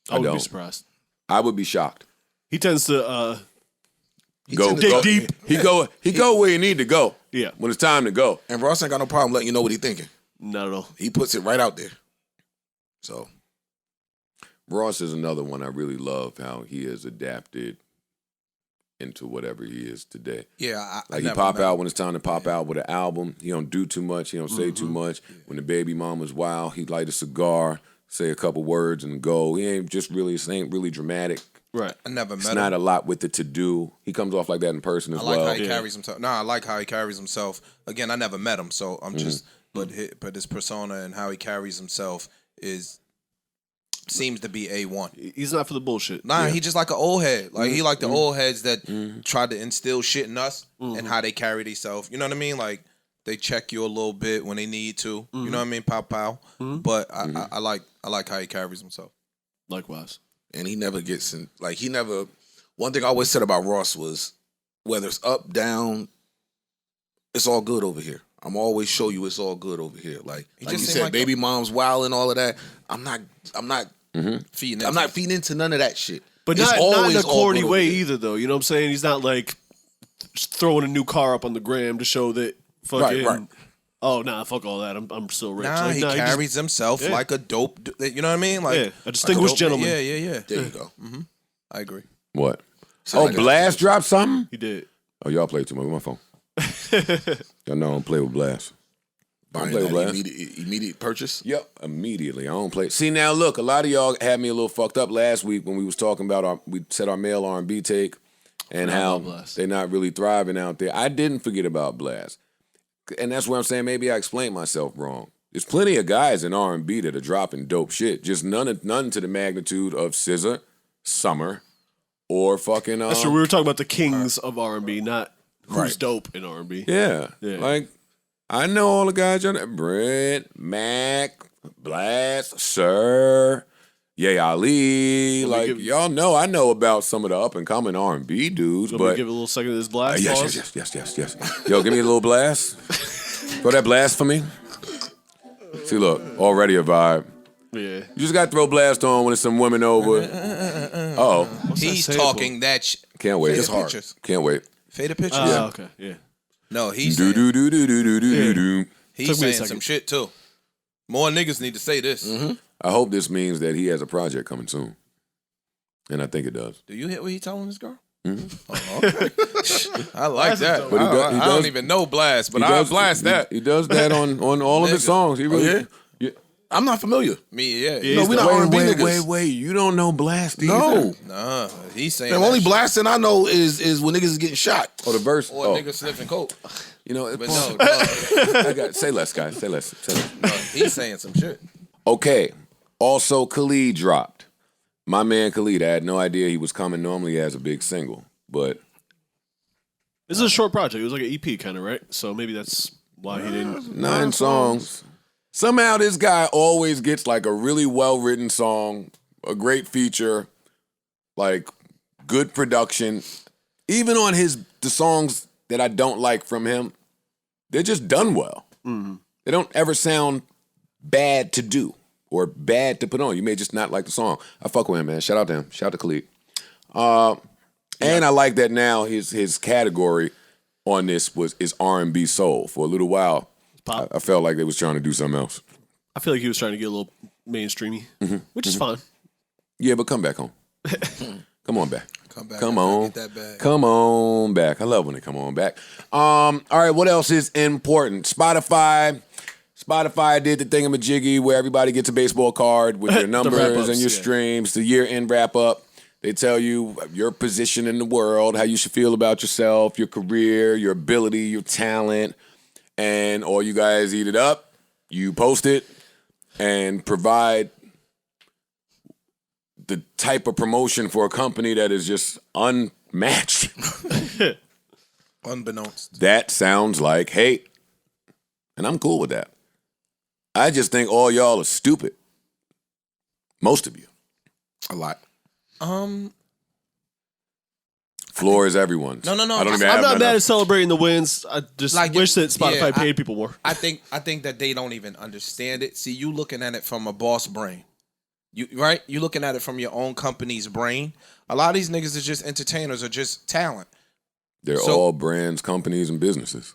I would don't. be surprised. I would be shocked. He tends to, Go dig deep. He go where he need to go. Yeah. When it's time to go. And Ross ain't got no problem letting you know what he thinking. Not at all. He puts it right out there. So Ross is another one I really love how he has adapted into whatever he is today. Yeah, I Like he never pop met out him. when it's time to pop out with an album. He don't do too much. He don't say too much. When the baby mama's wild, he light a cigar, say a couple words, and go. He ain't really dramatic. Right. I never It's met not him. a lot with it to do. He comes off like that in person as I like well. how he carries himself. No, I like how he carries himself. Again, I never met him, so I'm just. But his persona and how he carries himself seems to be A1. He's not for the bullshit. Nah, he just like an old head. Like he like the old heads that tried to instill shit in us and how they carry themselves. You know what I mean? Like they check you a little bit when they need to. You know what I mean? Pow pow. But I like how he carries himself. Likewise. And he never gets in. Like he never. One thing I always said about Ross was, whether it's up, down, it's all good over here. I'm always show you it's all good over here. Like you just seemed said, like baby mom's wild and all of that. I'm not Feeding I'm not feeding into none of that shit. But It's not in always a all corny good over way here. either, though. You know what I'm saying? He's not like throwing a new car up on the gram to show that fucking. Right. Oh nah, fuck all that. I'm still rich. Nah, Like, he just- carries himself yeah. like a dope. You know what I mean? Like Yeah, a distinguished dope- gentleman. Yeah. There you go. I agree. What? Sound Oh, like a- Blast dropped something? He did. Oh, y'all play too much with my phone. Y'all know I don't play with Blast. Buying play that Blast. immediate purchase. Yep, immediately. I don't play. See, now look, a lot of y'all had me a little fucked up last week when we was talking about we said our male R&B take and Forgot how about Blast. they're not really thriving out there. I didn't forget about Blast. And that's where I'm saying maybe I explained myself wrong. There's plenty of guys in R&B that are dropping dope shit, just none to the magnitude of SZA, Summer, or fucking That's true. We were talking about the kings of R&B, not who's dope in R&B. Yeah. Yeah. Like, I know all the guys on that. Brent, Mac, Blast, Sir, Ye Ali. Like, give- y'all know I know about some of the up-and-coming R&B dudes, So we but... give it a little second of this blast. yes. pause. Yo, give me a little blast. Throw that blast for me. See, look, already a vibe. Yeah. You just got to throw blast on when there's some women over. Uh-oh. He's sample? talking that. Can't wait. Faded pictures. Can't wait. Faded pictures. Okay. Yeah. No, he's Do, saying, do, do, do, do, do, do, do. he's Took me a saying second. some shit too. More niggas need to say this. I hope this means that he has a project coming soon. And I think it does. Do you hear what he telling this girl? Oh, okay. I like that. But he I, does- he I don't does- even know Blast, but He I does- blast that. He does that on all of his Nigga. songs. He really. yeah? I'm not familiar. Me, yeah. No, we not R&B niggas. Wait. You don't know Blast either? No. Nah, he's saying The that only shit. blasting I know is when niggas is getting shot. Oh, the verse. Or Oh, niggas sniffing coke. you know. But I got say less, guys. Say less. no, he's saying some shit. Okay. Also, Khalid dropped. My man Khalid. I had no idea he was coming. Normally, he has a big single, but This is a short project. It was like an EP kind of, right? So maybe that's why he didn't. 9 songs. Somehow, this guy always gets like a really well-written song, a great feature, like good production. Even on the songs that I don't like from him, they're just done well. They don't ever sound bad to do or bad to put on. You may just not like the song. I fuck with him, man. Shout out to him. Shout out to Khalid. And I like that now his category on this is R&B soul. For a little while, Pop. I felt like they was trying to do something else. I feel like he was trying to get a little mainstreamy, which is fine. Yeah, but come back home. Come on back. Come back. Come I on. Get that bag. Come on back. I love when they come on back. All right, what else is important? Spotify did the thingamajiggy where everybody gets a baseball card with your numbers wrap-ups, and your yeah. streams, the year-end wrap-up. They tell you your position in the world, how you should feel about yourself, your career, your ability, your talent, and all you guys eat it up. You post it and provide the type of promotion for a company that is just unmatched. Unbeknownst. That sounds like hate. And I'm cool with that. I just think all y'all are stupid. Most of you. A lot. Floor is everyone's. No. I don't even I'm have I'm not none mad of- at celebrating the wins. I just Like, wish that Spotify yeah, paid people more. I think that they don't even understand it. See, you looking at it from a boss brain. You right? You looking at it from your own company's brain. A lot of these niggas are just entertainers or just talent. They're So- all brands, companies, and businesses.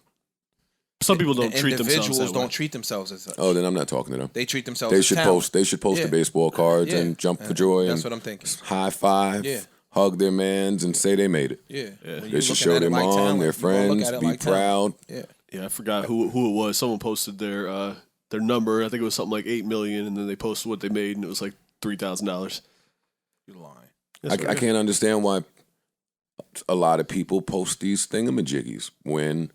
Some people don't treat themselves Individuals that way. don't treat themselves as such. Oh, then I'm not talking to them. They treat themselves They as should talent. post. They should post Yeah. the baseball cards Yeah. and jump for joy. That's and what I'm thinking. high five. Yeah. hug their mans, and say they made it. Yeah. When you They should looking show at it their like mom, talent, their you gonna look friends, at it be like talent. proud. Yeah. I forgot who it was. Someone posted their number. I think it was something like 8 million, and then they posted what they made, and it was like $3,000. You lying. I can't understand why a lot of people post these thingamajiggies when,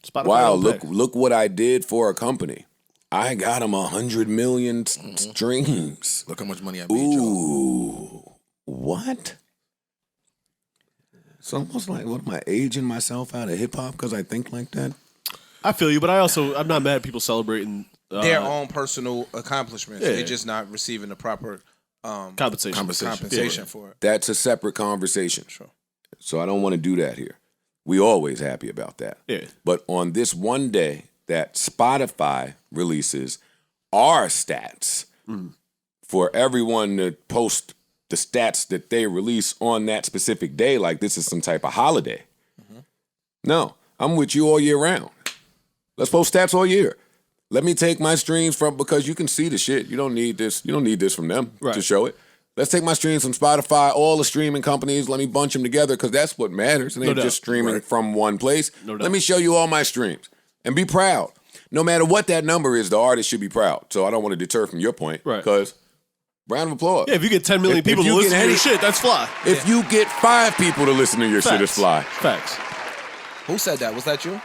Spotify wow, don't pay. look what I did for a company. I got them 100 million streams. Look how much money I made, y'all. Ooh, what? It's almost like, what am I aging myself out of hip hop because I think like that? I feel you, but I'm not mad at people celebrating Their own personal accomplishments. Yeah. They're just not receiving the proper compensation. compensation for it. That's a separate conversation. Sure. So I don't want to do that here. We always happy about that. Yeah. But on this one day that Spotify releases our stats for everyone to post the stats that they release on that specific day, like this is some type of holiday. No, I'm with you all year round. Let's post stats all year. Let me take my streams from, because you can see the shit. You don't need this. You don't need this from them to Right. show it. Let's take my streams from Spotify, all the streaming companies. Let me bunch them together because that's what matters. It ain't doubt. just streaming from one place. No doubt. Let me show you all my streams and be proud. No matter what that number is, the artist should be proud. So I don't want to deter from your point. Right. Because round of applause. Yeah, if you get 10 million If people to you listen get to your any- shit, that's fly. If you get 5 people to listen to your shit, it's fly. Facts. Who said that? Was that you?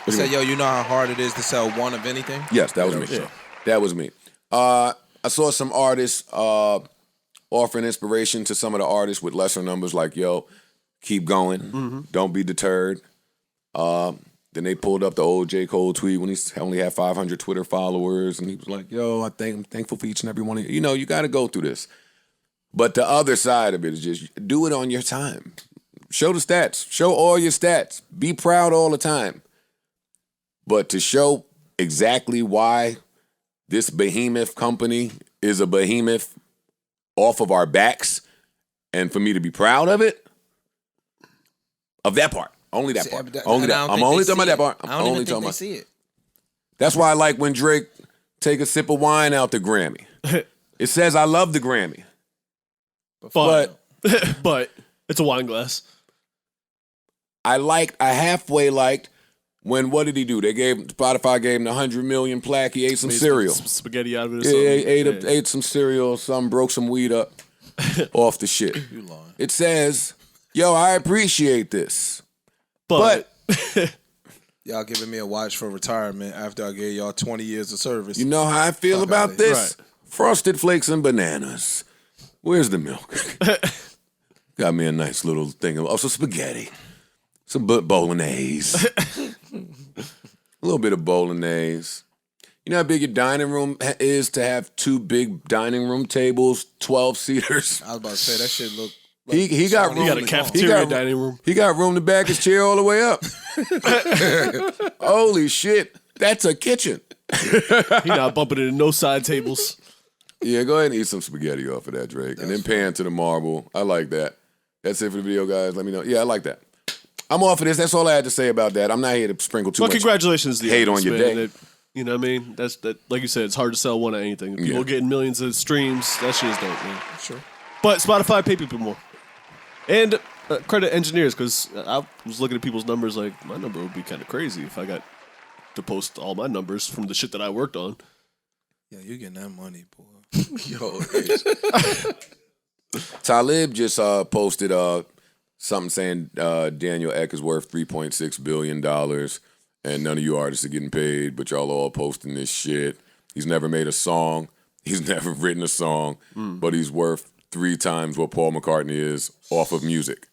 Who do you said, yo, you know how hard it is to sell one of anything? Yes, that was me. Yeah. That was me. I saw some artists offering inspiration to some of the artists with lesser numbers, like, yo, keep going. Don't be deterred. Then they pulled up the old J. Cole tweet when he only had 500 Twitter followers, and he was like, yo, I'm thankful for each and every one of you. You know, you got to go through this. But the other side of it is just do it on your time. Show the stats. Show all your stats. Be proud all the time. But to show exactly why this behemoth company is a behemoth off of our backs, and for me to be proud of it, of that part, only that part, only that. I'm only talking about that part. I I'm don't only even think talking they about. see it. That's why I like when Drake take a sip of wine out the Grammy. It says I love the Grammy, but But it's a wine glass. I halfway liked when, what did he do? Spotify gave him the 100 million plaque. He ate some cereal. Some spaghetti out of it or Yeah, something. ate some cereal, some broke some weed up off the shit. You lying. It says, yo, I appreciate this. But Y'all giving me a watch for retirement after I gave y'all 20 years of service. You know how I feel Fuck about outta this? Right. Frosted Flakes and bananas. Where's the milk? Got me a nice little thing of some spaghetti. Some bolognese. A little bit of bolognese. You know how big your dining room is to have 2 big dining room tables, 12-seaters? I was about to say, that shit look... He got room. you got a cafeteria dining room. He got room to back his chair all the way up. Holy shit. That's a kitchen. He not bumping into no side tables. Yeah, go ahead and eat some spaghetti off of that, Drake. And then pan to the marble. I like that. That's it for the video, guys. Let me know. Yeah, I like that. I'm off of this. That's all I had to say about that. I'm not here to sprinkle too Well, much congratulations to the hate on artists, your man. day. You know what I mean? That's like you said, it's hard to sell one of anything. People Yeah. getting millions of streams. That shit is dope, man. Sure. But Spotify pay people more. And credit engineers, because I was looking at people's numbers like, my number would be kind of crazy if I got to post all my numbers from the shit that I worked on. Yeah, you getting that money, boy. Yo, Talib just posted something saying Daniel Ek is worth $3.6 billion and none of you artists are getting paid, but y'all all posting this shit. He's never made a song. He's never written a song, but he's worth 3 times what Paul McCartney is off of music.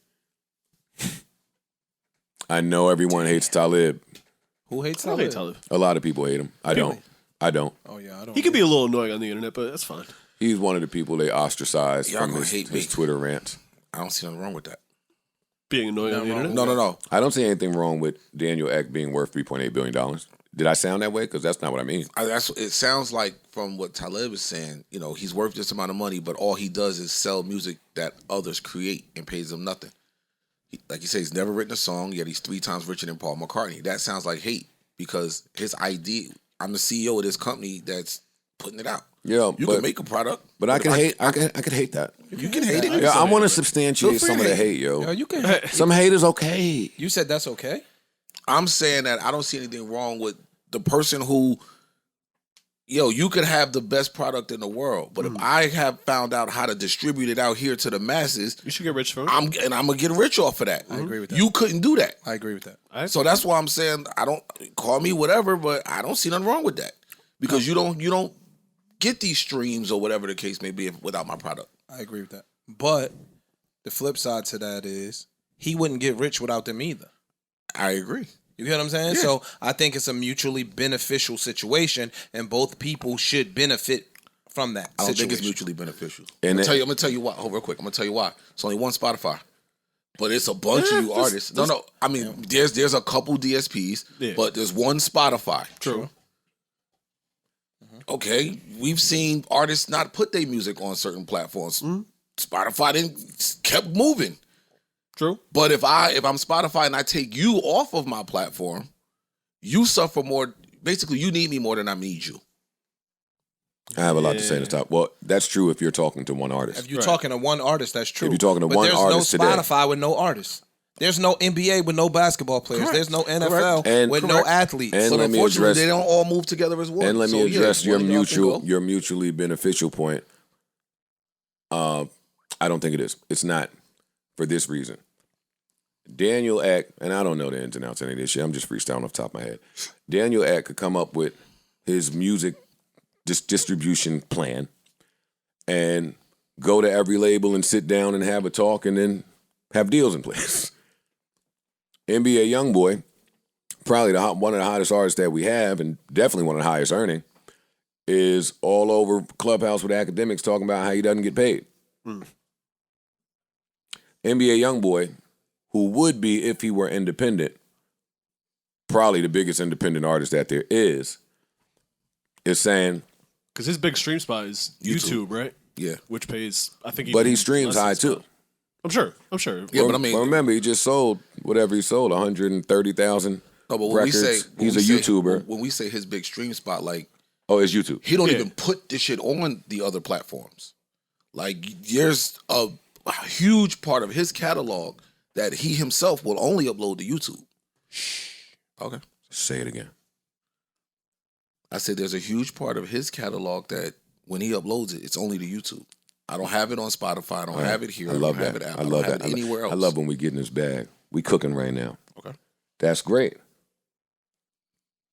I know everyone hates Talib. Who hates I don't hate Talib? Talib. A lot of people hate him. I don't. Oh, yeah, I don't. He can be a little annoying on the internet, but that's fine. He's one of the people they ostracize Y'all from gonna his hate me. Twitter rants. I don't see nothing wrong with that. Being annoying on the internet. No. I don't see anything wrong with Daniel Ek being worth $3.8 billion. Did I sound that way? Because that's not what I mean. It sounds like from what Talib is saying, you know, he's worth this amount of money, but all he does is sell music that others create and pays them nothing. Like you say, he's never written a song, yet he's 3 times richer than Paul McCartney. That sounds like hate because his idea, I'm the CEO of this company that's putting it out. Yeah, You can make a product, but I can hate. I could hate that. You can hate it. Yeah, I want to substantiate Feel free some of to the hate. hate, yo. Yo, you can. Some hate is okay. You said that's okay. I'm saying that I don't see anything wrong with the person who, you could have the best product in the world, but if I have found out how to distribute it out here to the masses, You should get rich from it. I'm gonna get rich off of that. I agree with that. You couldn't do that. I agree with that. So that's why I'm saying I don't call me whatever, but I don't see nothing wrong with that because you don't get these streams or whatever the case may be without my product. I agree with that. But the flip side to that is he wouldn't get rich without them either. I agree. You get what I'm saying? Yeah. So I think it's a mutually beneficial situation, and both people should benefit from that. I don't think it's situation. mutually beneficial. And I'm gonna tell you why. Hold real quick. I'm gonna tell you why. It's only one Spotify, but it's a bunch of you artists. No. I mean, there's a couple DSPs, but there's one Spotify. True. Okay, we've seen artists not put their music on certain platforms. Spotify didn't kept moving. True. But if I'm Spotify and I take you off of my platform, you suffer more. Basically, you need me more than I need you. I have a lot to say to top. Well, that's true if you're talking to one artist. If you're talking to one artist, that's true. If you're talking to but one there's artist no today. Spotify with no artists. There's no NBA with no basketball players. Correct. There's no NFL And- with no athletes. And But let me unfortunately, address they don't all move together as one. and let me So, address your one of y'all can go. mutually beneficial point. I don't think it is. It's not for this reason. Daniel Eck, and I don't know the ins and outs of any of this shit. I'm just freestyling off the top of my head. Daniel Eck could come up with his music distribution plan and go to every label and sit down and have a talk and then have deals in place. NBA Youngboy, probably one of the hottest artists that we have and definitely one of the highest earning, is all over Clubhouse with academics talking about how he doesn't get paid. NBA Youngboy, who would be, if he were independent, probably the biggest independent artist that there is saying, Because his big stream spot is YouTube, right? Yeah. Which pays, I think. but he even streams less high than too. I'm sure. Yeah, but I mean, remember, he just sold whatever he sold, 130,000 no, but when records. we say He's a YouTuber. when we say his big stream spot, like Oh, it's YouTube. he don't even put this shit on the other platforms. Like there's a huge part of his catalog that he himself will only upload to YouTube. Okay. Say it again. I said there's a huge part of his catalog that when he uploads it, it's only to YouTube. I don't have it on Spotify. I don't have it here. I love don't have that. it out. I love don't have that. it anywhere else. I love when we get in this bag. We cooking right now. Okay. That's great.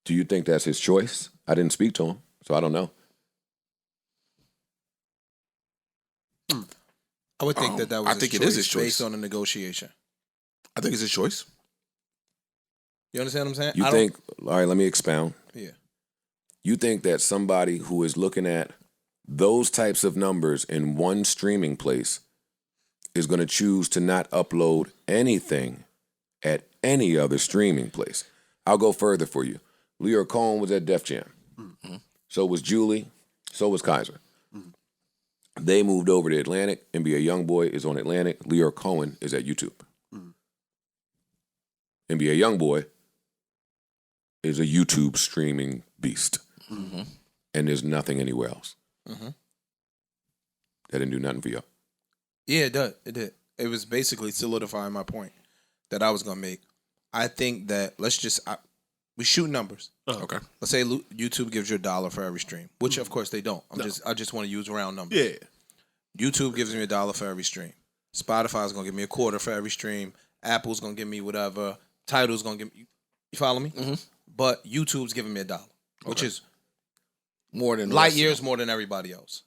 Do you think that's his choice? I didn't speak to him, so I don't know. I would think that was I think it is his choice. based on a negotiation. I think it's his choice. You understand what I'm saying? You think, all right, let me expound. Yeah. You think that somebody who is looking at those types of numbers in one streaming place is going to choose to not upload anything at any other streaming place? I'll go further for you. Leo Cohen was at Def Jam. Mm-hmm. So was Julie. So was Kaiser. Mm-hmm. They moved over to Atlantic. NBA Youngboy is on Atlantic. Leo Cohen is at YouTube. Mm-hmm. NBA Youngboy is a YouTube streaming beast. Mm-hmm. And there's nothing anywhere else. Mm-hmm. That didn't do nothing for y'all. Yeah, it did. It did. It was basically solidifying my point that I was gonna make. I think that we shoot numbers. Okay. Let's say YouTube gives you $1 for every stream, which of course they don't. I just want to use round numbers. Yeah. YouTube gives me $1 for every stream. Spotify's gonna give me $0.25 for every stream. Apple's gonna give me whatever. Tidal's gonna give me. You follow me? Mm-hmm. But YouTube's giving me $1, which is more than light years more than everybody else.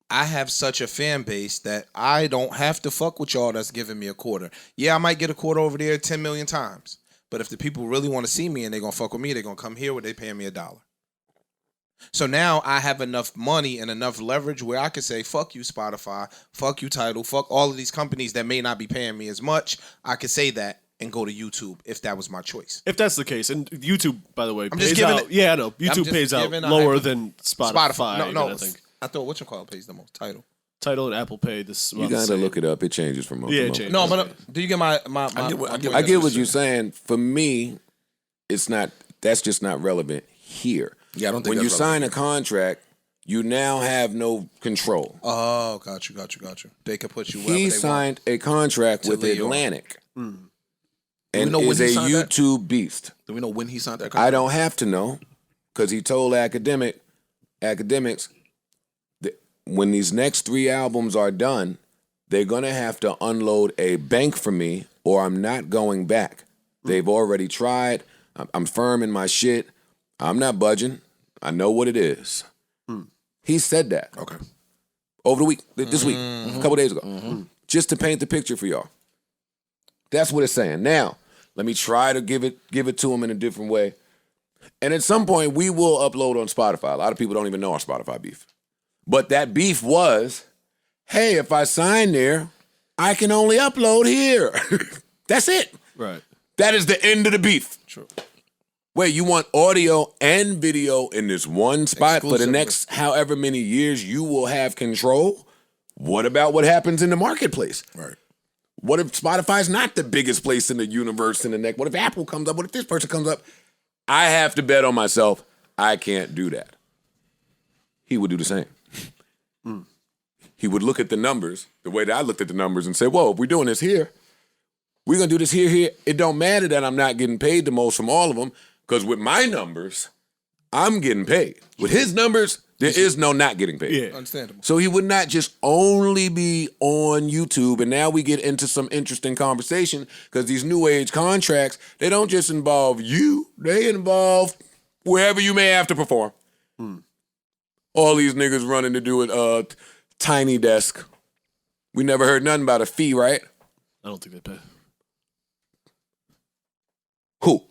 I have such a fan base that I don't have to fuck with y'all that's giving me $0.25. Yeah, I might get $0.25 over there 10 million times. But if the people really want to see me and they're going to fuck with me, they're going to come here where they paying me $1. So now I have enough money and enough leverage where I can say, fuck you, Spotify, fuck you, Tidal, fuck all of these companies that may not be paying me as much. I could say that and go to YouTube if that was my choice. If that's the case, and YouTube, by the way, I'm pays just giving out. Yeah, I know. YouTube pays out lower than Spotify. No, I think. I thought whatchamacallit pays the most. Tidal and Apple pay this. You got to look it up. It changes from month to Yeah, it month. changes. No, but do you get my I get what you're saying. For me, it's not. That's just not relevant here. Yeah, I don't think when you that's sign a contract, you now have no control. Oh, got you. They could put you wherever He they signed a contract with Leo. Atlantic. we And know when is he a signed that? YouTube beast. Do we know when he signed that I contract? don't have to know because he told academics that when these next 3 albums are done, they're going to have to unload a bank for me or I'm not going back. They've already tried. I'm firm in my shit. I'm not budging. I know what it is. He said that. Okay. Over the week, this week, a couple days ago, just to paint the picture for y'all. That's what it's saying. Now, let me try to give it to him in a different way. And at some point, we will upload on Spotify. A lot of people don't even know our Spotify beef. But that beef was, hey, if I sign there, I can only upload here. That's it. Right. That is the end of the beef. True. Wait, you want audio and video in this one spot for the Exclusively. next however many years you will have control? What about what happens in the marketplace? Right. What if Spotify's not the biggest place in the universe in the next? What if Apple comes up? What if this person comes up? I have to bet on myself. I can't do that. He would do the same. He would look at the numbers the way that I looked at the numbers and say, whoa, if we're doing this here, we're going to do this here. It don't matter that I'm not getting paid the most from all of them because with my numbers, I'm getting paid. With his numbers, there is no not getting paid. Yeah. Understandable. So he would not just only be on YouTube. And now we get into some interesting conversation because these new age contracts, they don't just involve you. They involve wherever you may have to perform. All these niggas running to do it Tiny Desk. We never heard nothing about a fee, right? I don't think they pay. Who?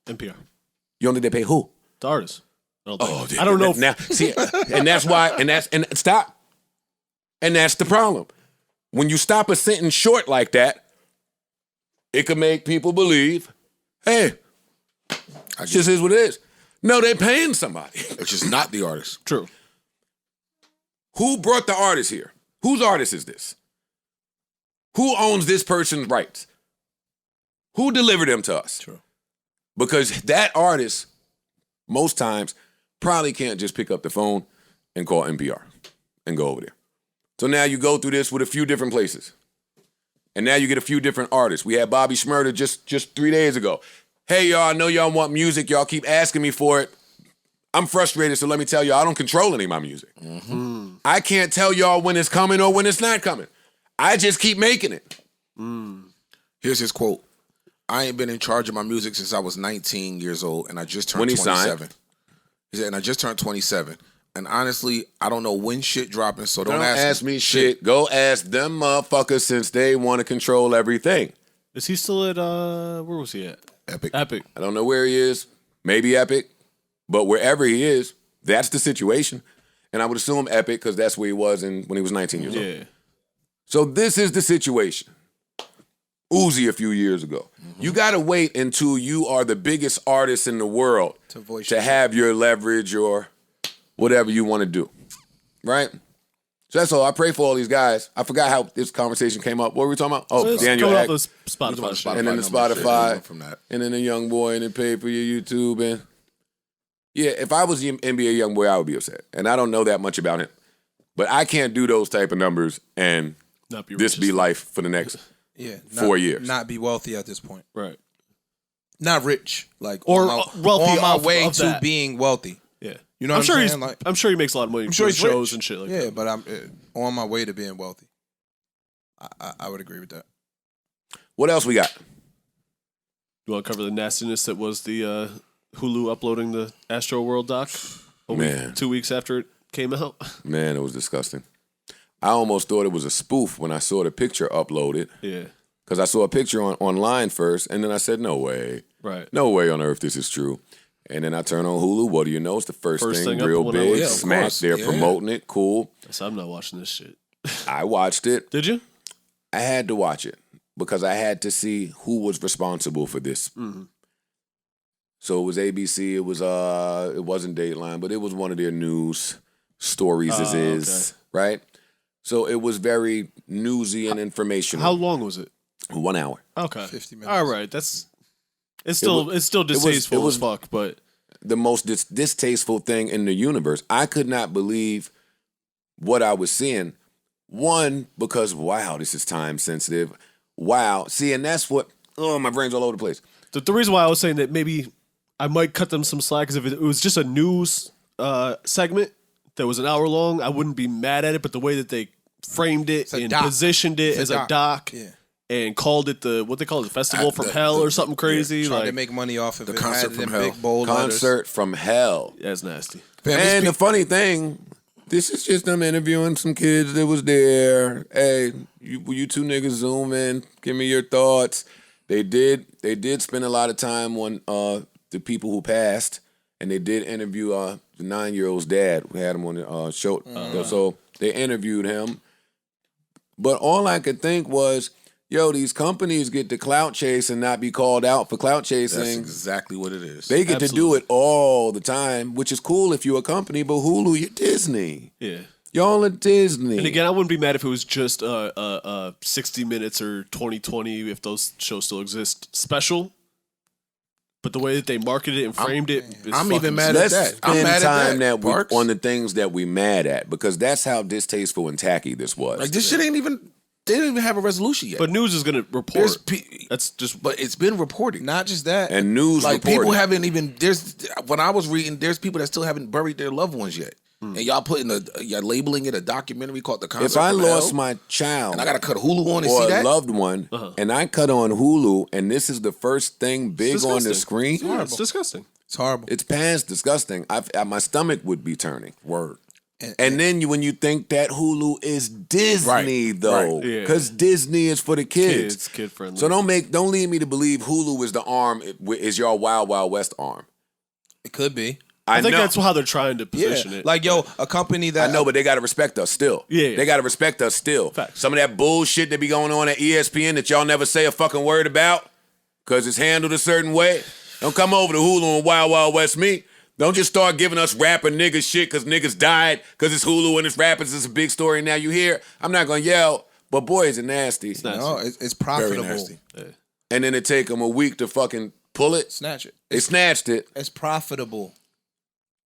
NPR. You only they pay who? The artist. I don't think. Oh, I don't know. If, now, see, and that's why, and stop. And that's the problem. When you stop a sentence short like that, it could make people believe, hey, it just is what it is. No, they're paying somebody. It's just not the artist. true. Who brought the artist here? Whose artist is this? Who owns this person's rights? Who delivered them to us? True. Because that artist, most times, probably can't just pick up the phone and call NPR and go over there. So now you go through this with a few different places. And now you get a few different artists. We had Bobby Shmurda just 3 days ago. Hey, y'all, I know y'all want music. Y'all keep asking me for it. I'm frustrated, so let me tell y'all, I don't control any of my music. I can't tell y'all when it's coming or when it's not coming. I just keep making it. Here's his quote. I ain't been in charge of my music since I was 19 years old, and I just turned When he 27. signed? He said, and I just turned 27. And honestly, I don't know when shit dropping, so don't Don't ask me me shit. Go ask them motherfuckers since they want to control everything. Is he still at? Where was he at? Epic. Epic. I don't know where he is. Maybe Epic. But wherever he is, that's the situation. And I would assume Epic because that's where he was when he was 19 years old. Yeah. So this is the situation. Uzi a few years ago. You got to wait until you are the biggest artist in the world voice to your have your leverage or whatever you want to do. Right? So that's all. I pray for all these guys. I forgot how this conversation came up. What were we talking about? Oh, It's Daniel coming off Act. the Spotify shit. And then the number shit, Spotify. we went from that. And then the young boy and then pay for your YouTube. And yeah, if I was the NBA young boy, I would be upset. And I don't know that much about him. But I can't do those type of numbers and Not be this rich be as- life for the next Yeah. 4 years. Not be wealthy at this point. Right. Not rich. Like Or, on my, wealthy on my off way of to that. being wealthy. Yeah. You know I'm what sure I'm he's. saying? Like, I'm sure he makes a lot of money. I'm sure doing he's shows rich. and shit like yeah, that. but I'm on my way to being wealthy. I would agree with that. What else we got? You want to cover the nastiness that was the Hulu uploading the Astroworld doc? Man. 2 weeks after it came out. Man, it was disgusting. I almost thought it was a spoof when I saw the picture uploaded. Yeah. Because I saw a picture online first, and then I said, no way. Right. No way on earth this is true. And then I turn on Hulu. What do you know? It's the first thing up real when I big. was- Yeah, of Smack. course. They're Yeah. promoting it. Cool. So I'm not watching this shit. I watched it. Did you? I had to watch it because I had to see who was responsible for this. So it was ABC. It wasn't Dateline, but it was one of their news stories. Okay. Right. So it was very newsy and informational. How long was it? 1 hour. Okay. 50 minutes. All right. It's still distasteful it was- as fuck, but the most distasteful thing in the universe. I could not believe what I was seeing. One, because wow, this is time sensitive. Wow. See, and that's what, my brain's all over the place. The reason why I was saying that maybe I might cut them some slack is if it was just a news segment that was an hour long, I wouldn't be mad at it. But the way that they framed it and positioned it as a doc and called it what they call it, the Festival from Hell or something crazy. Trying to make money off of the it. concert from hell. Big, bold Concert letters. from hell. That's nasty. And the funny thing, this is just them interviewing some kids that was there. Hey, you two niggas zoom in. Give me your thoughts. They did spend a lot of time on the people who passed, and they did interview the 9-year-old's dad. We had him on the show. So they interviewed him. But all I could think was, yo, these companies get to clout chase and not be called out for clout chasing. That's exactly what it is. They get to do it all the time, which is cool if you're a company, but Hulu, you're Disney. Yeah. Y'all are Disney. And again, I wouldn't be mad if it was just 60 Minutes or 2020, if those shows still exist, special. But the way that they marketed it and framed it is I'm even mad Let's at that. I'm spend mad time at that. we, Parks. on the things that we mad at, because that's how distasteful and tacky this was. Like this shit ain't even. They didn't even have a resolution yet. But news is going to report. There's That's just. but it's been reported. Not just that. And news Like reported. people haven't even. When I was reading, there's people that still haven't buried their loved ones yet, and y'all you're labeling it a documentary called The Concert If I from lost Hell, my child and I gotta cut Hulu on and or see a that. loved one, and I cut on Hulu, and this is the first thing big It's on the disgusting. screen, Yeah, it's disgusting. It's horrible. it's past disgusting. My stomach would be turning. Word. And then when you think that Hulu is Disney, though, right. Yeah. because Disney is for the kids. Kid friendly. So don't lead me to believe Hulu is the arm, is your Wild Wild West arm. It could be. I think know. that's how they're trying to position it. Like, yo, a company that I know, but they gotta respect us still. Yeah. They gotta respect us still. Facts. Some of that bullshit that be going on at ESPN that y'all never say a fucking word about, because it's handled a certain way. Don't come over to Hulu and Wild Wild West me. Don't just start giving us rapper niggas shit because niggas died, because it's Hulu and it's rappers. It's a big story now you hear. I'm not gonna yell, but boy, is it nasty. no, it's Very profitable. nasty. And then it take them a week to fucking pull it. Snatch it. They snatched it, It's profitable.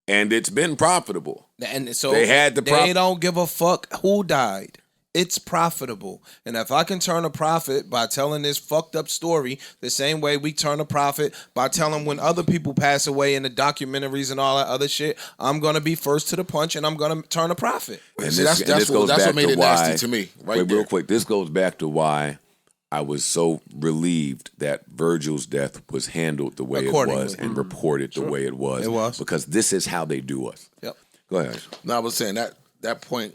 and it's been profitable. And so They had the they don't give a fuck who died. It's profitable. And if I can turn a profit by telling this fucked up story the same way we turn a profit by telling when other people pass away in the documentaries and all that other shit, I'm going to be first to the punch and I'm going to turn a profit. And See, that's what made it nasty to me. Right wait, there. real quick. This goes back to why I was so relieved that Virgil's death was handled the way it Accordingly. was and reported the way it was. It was. Because this is how they do us. Yep. Go ahead. No, I was saying that point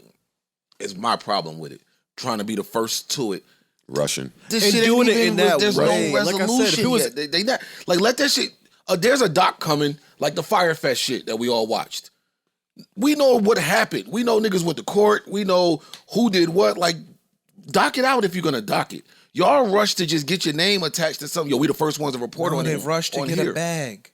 is my problem with it. Trying to be the first to it. Russian. This And shit doing ain't it even, in that there's way. no Like I said, resolution if it was- yet. They not like let that shit. There's a doc coming, like the Firefest shit that we all watched. We know what happened. We know niggas went to court. We know who did what. Like, dock it out if you're gonna dock it. Y'all rush to just get your name attached to something. Yo, we the first ones to report on They it. rush to on get here. a bag.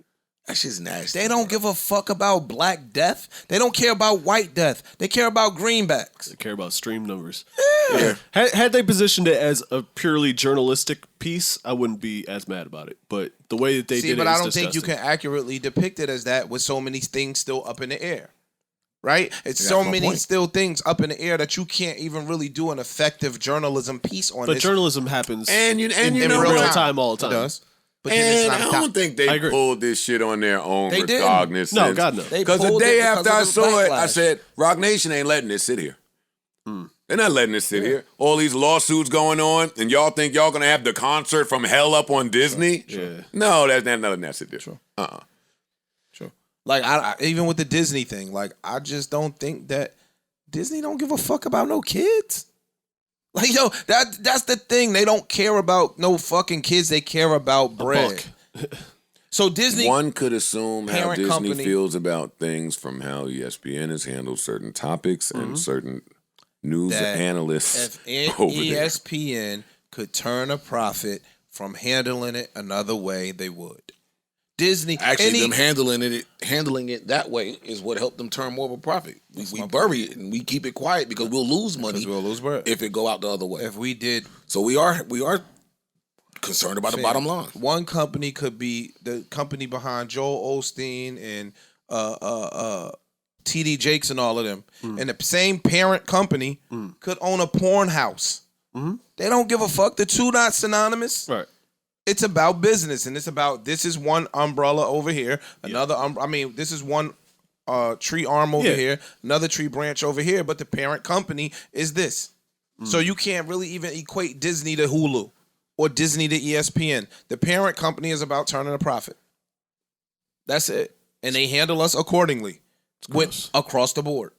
That shit's nasty. They don't give a fuck about black death. They don't care about white death. They care about greenbacks. They care about stream numbers. Yeah. Had they positioned it as a purely journalistic piece, I wouldn't be as mad about it. But the way that they See, did but it I is don't think you disgusting. can accurately depict it as that with so many things still up in the air. Right? It's That's so my many point. still things up in the air that you can't even really do an effective journalism piece on But this. journalism happens And you in know real what? time all the It time. does. But then it's And not I a don't doc. think I they agree. pulled this shit on their own They didn't. recognizance. No, God, no. They Because the pulled day it because after I of the saw it, I backlash. said, Rock Nation ain't letting this sit here. They're not letting this sit here. All these lawsuits going on, and y'all think y'all gonna have the concert from hell up on Disney? Yeah. No, that's not letting that sit there. Sure. Uh-uh. Sure. Like I even with the Disney thing, like I just don't think that Disney don't give a fuck about no kids. Like yo, that's the thing. They don't care about no fucking kids. They care about bread. So Disney, One could assume how parent Disney company- feels about things from how ESPN has handled certain topics and certain news That analysts if over there. ESPN could turn a profit from handling it another way, they would. Disney, Actually, them handling it that way is what helped them turn more of a profit. We bury it and we keep it quiet because we'll lose money we'll lose bread. if it go out the other way. If we did, So we are concerned about the bottom line. One company could be the company behind Joel Osteen and TD Jakes and all of them. And the same parent company could own a porn house. They don't give a fuck. The two not synonymous. Right. It's about business, and it's about this is one umbrella over here, another this is one tree arm over here, another tree branch over here, but the parent company is this. So you can't really even equate Disney to Hulu or Disney to ESPN. The parent company is about turning a profit. That's it. And they handle us accordingly across the board.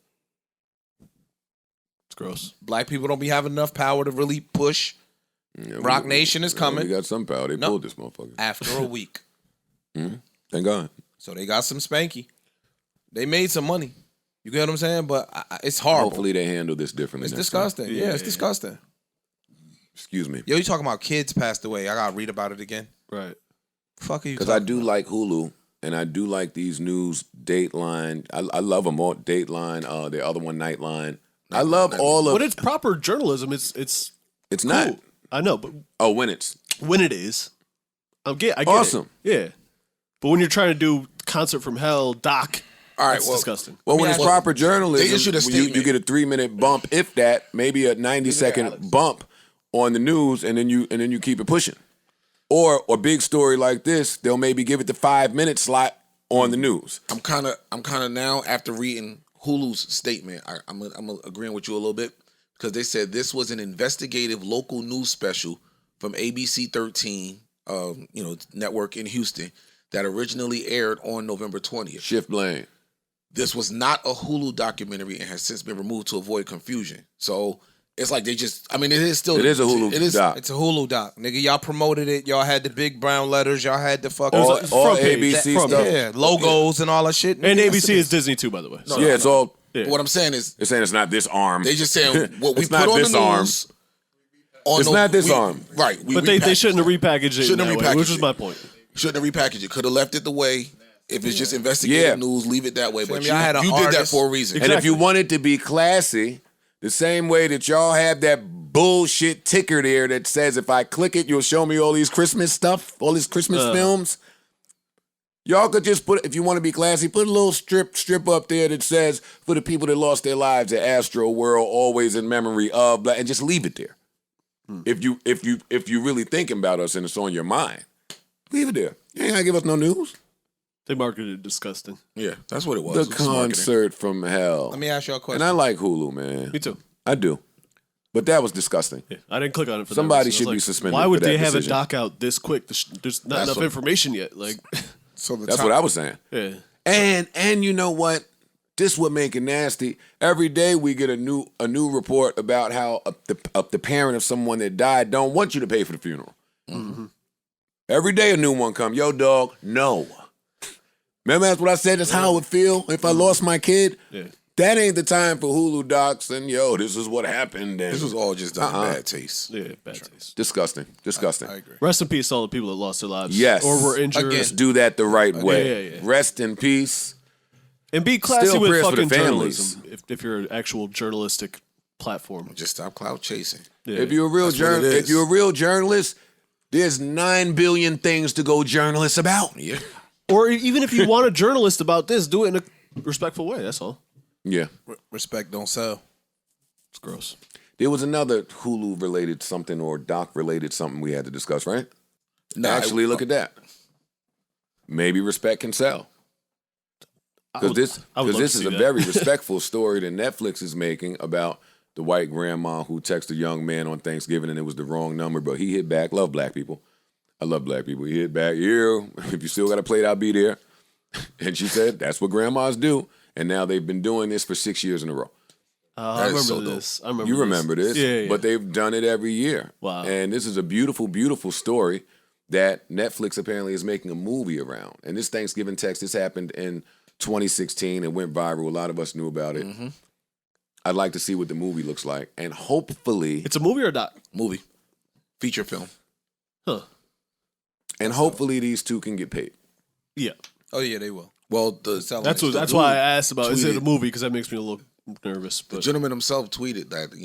It's gross. Black people don't be having enough power to really push. Rock Nation is coming. We got some power. They pulled this motherfucker. After a week. Thank God. So they got some spanky. They made some money. You get what I'm saying? But it's horrible. Hopefully they handle this differently. It's next disgusting. time. Yeah, it's disgusting. Excuse me. Yo, you talking about kids passed away. I got to read about it again. Right. Fuck are you Because talking I do like Hulu, and I do like these news, Dateline. I love them all. Dateline, the other one, Nightline. I love all of When it's proper journalism, it's It's not. cool. I know, but Oh, when it's when it is, I get awesome. it. Yeah. But when you're trying to do Concert from Hell, doc, All right, that's disgusting. Well, when it's proper journalism, they issued a you statement. get a 3-minute bump, if that, maybe a 90-second bump on the news, and then you keep it pushing. Or a big story like this, they'll maybe give it the 5-minute slot on the news. I'm kind of now after reading Hulu's statement. I'm agreeing with you a little bit because they said this was an investigative local news special from ABC 13, network in Houston that originally aired on November 20th. Shift blame. This was not a Hulu documentary and has since been removed to avoid confusion. So it's like they just, it is still. It is a Hulu doc. It's a Hulu doc. Nigga, y'all promoted it. Y'all had the big brown letters. Y'all had the fucking All front page. ABC Front stuff. yeah, logos and all that shit. And Nigga, ABC is Disney too, by the way. So. Yeah, it's all. Yeah. What I'm saying is, They're saying it's not this arm. they just saying what we It's put not on the this arm. news. On It's not this arm. Right. But they shouldn't have repackaged it. Shouldn't have in that way, which repackaged is it. my point. Shouldn't have repackaged it. Could have left it the way. If it's just investigative Yeah. news, leave it that way. But I had an you did that artist- for a reason. And if you want it to be classy, the same way that y'all have that bullshit ticker there that says if I click it, you'll show me all these Christmas stuff, all these Christmas films. Y'all could just put, if you want to be classy, put a little strip up there that says for the people that lost their lives at Astroworld, always in memory of, and just leave it there. If you really thinking about us and it's on your mind, leave it there. You ain't gotta give us no news. They marketed it disgusting. Yeah, that's what it was. The It was marketing. Concert from Hell. Let me ask you a question. And I like Hulu, man. Me too. I do. But that was disgusting. Yeah, I didn't click on it for Somebody that reason. should I be was suspended Why would for that they have decision. a doc out this quick? There's not enough information yet. Like, So That's what I was saying. yeah. And you know what? This would make it nasty. Every day we get a new report about how the parent of someone that died don't want you to pay for the funeral. Mm-hmm. Every day a new one come. Yo, dog, no. Remember that's what I said? That's how it would feel if I lost my kid. Yeah. That ain't the time for Hulu docs and yo, this is what happened. And This was all just done in bad taste. Yeah, bad taste. disgusting. Disgusting. I agree. Rest in peace to all the people that lost their lives. Yes. Or were injured. Again. Let's do that the right way. yeah. Rest in peace. And be classy Still with prayers for the fucking families. journalism if you're an actual journalistic platform. Just stop cloud chasing. Yeah. If you're a real That's what it is. if you're a real journalist, there's 9 billion things to go journalist about. Yeah. Or even if you want a journalist about this, do it in a respectful way. That's all. Yeah. Respect don't sell. It's gross. There was another Hulu related something or doc related something we had to discuss, right? Nah, Actually, look at that. Maybe respect can sell. Because this I would love this to is see a that. very respectful story that Netflix is making about the white grandma who texted a young man on Thanksgiving and it was the wrong number, but he hit back. Love black people. I love black people. He hit back. Yeah, if you still got to play it, I'll be there. And she said, that's what grandmas do. And now they've been doing this for 6 years in a row. I is so remember dope. this. I remember You this. remember this, Yeah. but they've done it every year. Wow. And this is a beautiful, beautiful story that Netflix apparently is making a movie around. And this Thanksgiving text, this happened in 2016 and went viral. A lot of us knew about it. Mm-hmm. I'd like to see what the movie looks like. And hopefully, It's a movie or a doc? Movie. Feature film. Huh. these two can get paid. Yeah. Oh yeah, they will. Well, That's why I asked about is it a tweeted- movie because that makes me a little nervous. The But gentleman himself tweeted that,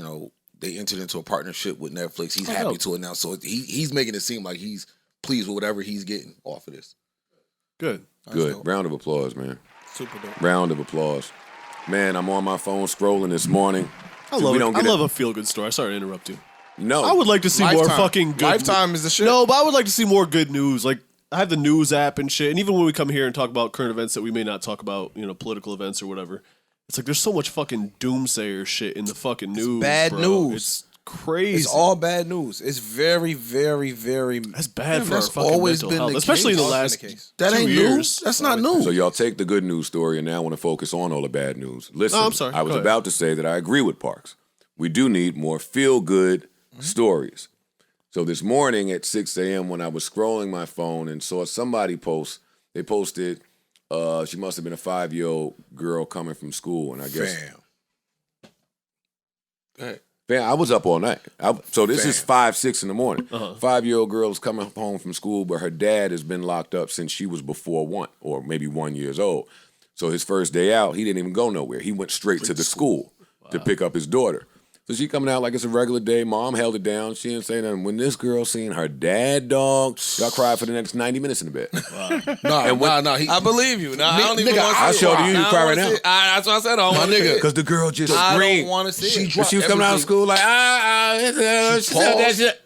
they entered into a partnership with Netflix. He's Oh, happy dope. to announce. So he's making it seem like he's pleased with whatever he's getting off of this. Good. Good. dope. Round of applause, man. Super dope. Round of applause. Man, I'm on my phone scrolling this morning. I So we love don't get I love a feel good story. Sorry to interrupt you. No. I would like to see more fucking good. Lifetime is the shit. No, but I would like to see more good news. Like I have the news app and shit, and even when we come here and talk about current events that we may not talk about, political events or whatever, it's like there's so much fucking doomsayer shit in the fucking news. bad bro. news. It's crazy. It's all bad news. It's very, very, very. That's bad for that's our fucking always mental been health, the especially in the case. last Been the case. That 2 ain't years. news. That's not news. So y'all take the good news story and now want to focus on all the bad news. Listen, Oh, I'm sorry. I was Go ahead. about to say that I agree with Parks. We do need more feel-good stories. So this morning at 6 a.m. when I was scrolling my phone and saw somebody post, they posted, she must have been a 5-year-old girl coming from school, and I guess Fam. Go ahead. Man, I was up all night. So this is Fam. 5, 6 in the morning. 5-year-old girl is coming home from school, but her dad has been locked up since she was before 1 or maybe 1 years old. So his first day out, he didn't even go nowhere. He went straight to the school to pick up his daughter. So she coming out like it's a regular day. Mom held it down. She didn't say nothing. When this girl seen her dad, dog, y'all cried for the next 90 minutes in the bed. No. I believe you. Nah, I don't even Nigga, want to see I'll it. show you. You Nah, I cry don't right wanna now. see it. That's what I said. I don't My want to see nigga. it. Because the girl just I screamed. don't want to see She it. dropped She was coming out of everything. school like, she said that shit.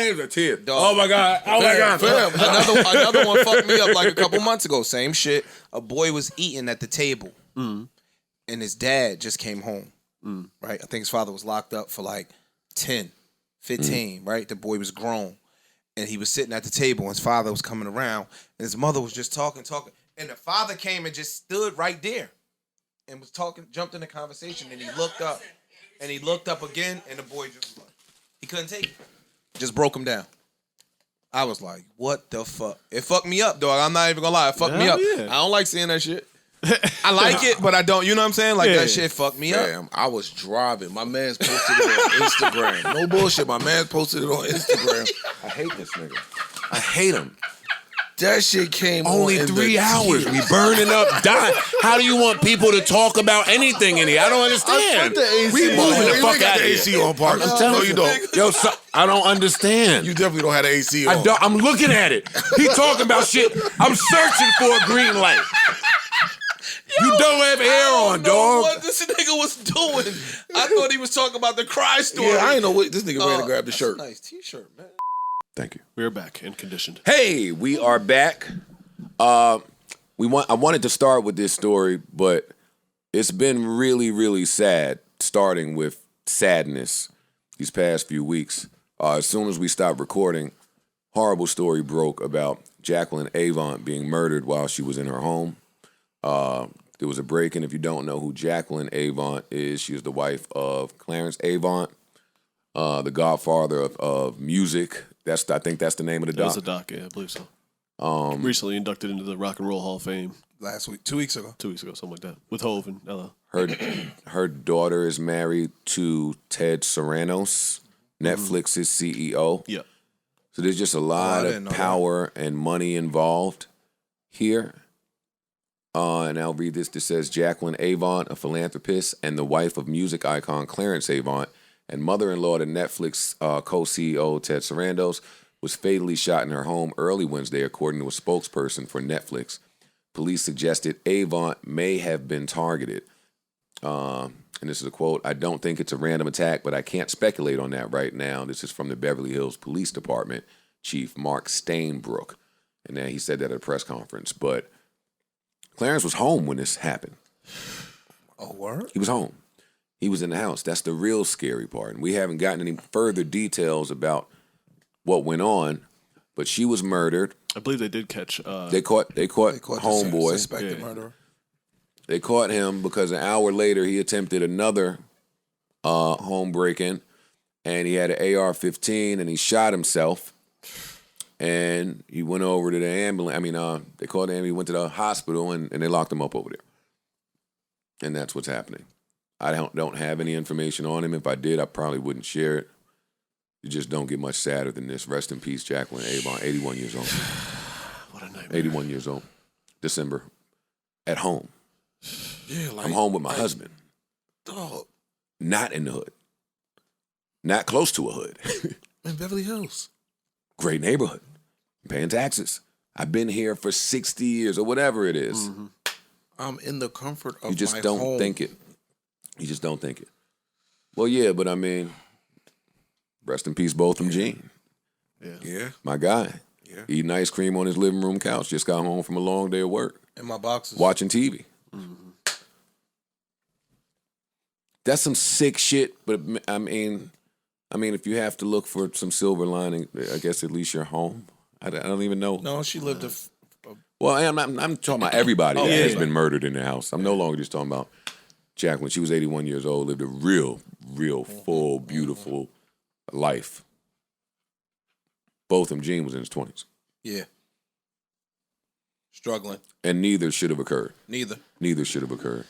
Here's a tear. Dog. Oh my God. Oh my God. Fam, another one fucked me up like a couple months ago. Same shit. A boy was eating at the table, and his dad just came home. Right? I think his father was locked up for like 10, 15, right? The boy was grown. And he was sitting at the table, and his father was coming around, and his mother was just talking. And the father came and just stood right there and was talking, jumped in the conversation, and he looked up. And he looked up again, and the boy just was like, he couldn't take it. Just broke him down. I was like, what the fuck? It fucked me up, dog. I'm not even gonna lie. It fucked me Hell up. yeah. I don't like seeing that shit. I like it, but I don't. You know what I'm saying? Like, Yeah. that shit fucked me up. Fam, I was driving. My man's posted it on Instagram. No bullshit. My man's posted it on Instagram. I hate this nigga. I hate him. That shit came Only on in 3 the hours. tears. We burning up, dying. How do you want people to talk about anything in here? I don't understand. We moving the You fuck ain't got out of the here. AC on, Park. I'm telling No, you don't. Yo, I don't understand. You definitely don't have the AC on. I'm looking at it. He talking about shit. I'm searching for a green light. You don't have air on, I don't know dog. what this nigga was doing. I thought he was talking about the cry story. Yeah, I ain't know what this nigga ran to grab the That's shirt. a nice t-shirt, man. Thank you. We're back and conditioned. Hey, we are back. I wanted to start with this story, but it's been really, really sad, starting with sadness these past few weeks. As soon as we stopped recording, horrible story broke about Jacqueline Avant being murdered while she was in her home. There was a break-in. If you don't know who Jacqueline Avant is, she is the wife of Clarence Avant, the godfather of music. I think that's the name of the That was doc. a doc, yeah, I believe so. Recently inducted into the Rock and Roll Hall of Fame Last week, 2 weeks ago. 2 weeks ago, something like that, with Hove and Ella. Her daughter is married to Ted Sarandos, Netflix's CEO. Yeah. So there's just a lot didn't of know that. power and money involved here. And I'll read this. This says Jacqueline Avant, a philanthropist and the wife of music icon Clarence Avant, and mother-in-law to Netflix co-CEO Ted Sarandos, was fatally shot in her home early Wednesday, according to a spokesperson for Netflix. Police suggested Avant may have been targeted. And this is a quote, "I don't think it's a random attack, but I can't speculate on that right now." This is from the Beverly Hills Police Department Chief Mark Stainbrook. And then he said that at a press conference. But Clarence was home when this happened. Oh, word? He was home. He was in the house. That's the real scary part. And we haven't gotten any further details about what went on, but she was murdered. I believe they did catch. They caught They caught the homeboy. suspected Yeah. murderer. They caught him because an hour later he attempted another home break-in, and he had an AR-15 and he shot himself. And he went over to the ambulance. They called him. He went to the hospital and they locked him up over there. And that's what's happening. I don't have any information on him. If I did, I probably wouldn't share it. You just don't get much sadder than this. Rest in peace, Jacqueline Avant, 81 years old. What a nightmare. 81 years old. December. At home. Yeah, like, I'm home with my husband. Dog. Not in the hood. Not close to a hood. In Beverly Hills. Great neighborhood. Paying taxes. I've been here for 60 years or whatever it is. Mm-hmm. I'm in the comfort of You just my don't home. think it. You just don't think it. Well, yeah, but I mean, rest in peace, both from Gene. Yeah. My guy. Yeah. Eating ice cream on his living room couch. Just got home from a long day of work. In my boxes. Watching TV. That's some sick shit, but I mean, if you have to look for some silver lining, I guess at least you're home. I don't even know. No, she lived Well, I'm talking about everybody that yeah, has yeah. been murdered in the house. I'm no longer just talking about Jacqueline. She was 81 years old, lived a real, full, beautiful life. Both of them, Gene was in his 20s. Yeah. Struggling. And neither should have occurred. Neither. Neither should have occurred.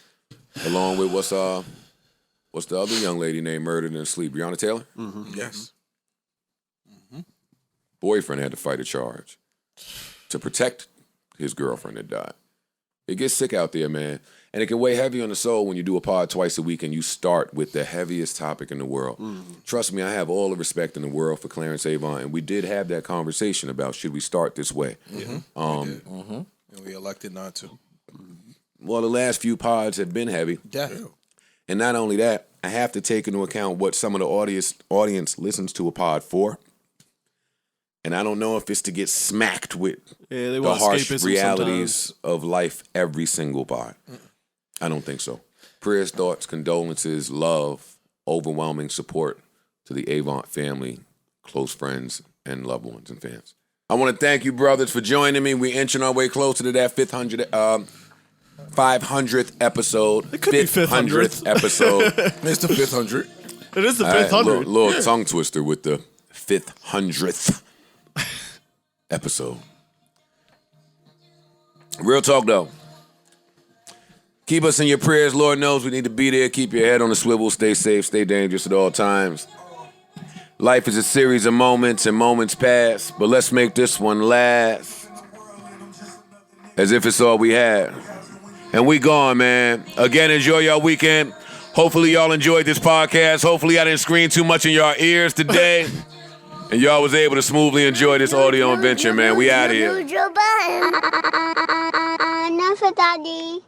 Along with what's the other young lady named murdered in her sleep? Breonna Taylor? Yes. Boyfriend had to fight a charge to protect his girlfriend that died. It gets sick out there, man. And it can weigh heavy on the soul when you do a pod twice a week and you start with the heaviest topic in the world. Trust me, I have all the respect in the world for Clarence Savon, and we did have that conversation about should we start this way. And we elected not to. Well, the last few pods have been heavy. Definitely. And not only that, I have to take into account what some of the audience listens to a pod for. And I don't know if it's to get smacked with Yeah, they the want harsh escapism realities sometimes. of life every single pod. I don't think so. Prayers, thoughts, condolences, love, overwhelming support to the Avant family, close friends, and loved ones and fans. I want to thank you, brothers, for joining me. We're inching our way closer to that 500th episode. It could be 500th. episode. It's the 500. It is the All right, 500. little tongue twister with the 500th episode. Real talk, though. Keep us in your prayers. Lord knows we need to be there. Keep your head on the swivel. Stay safe. Stay dangerous at all times. Life is a series of moments, and moments pass, but let's make this one last as if it's all we had. And we gone, man. Again, enjoy your weekend. Hopefully y'all enjoyed this podcast. Hopefully I didn't scream too much in your ears today. And y'all was able to smoothly enjoy this audio adventure, man. We out of here. Joe Budden. Enough of Daddy.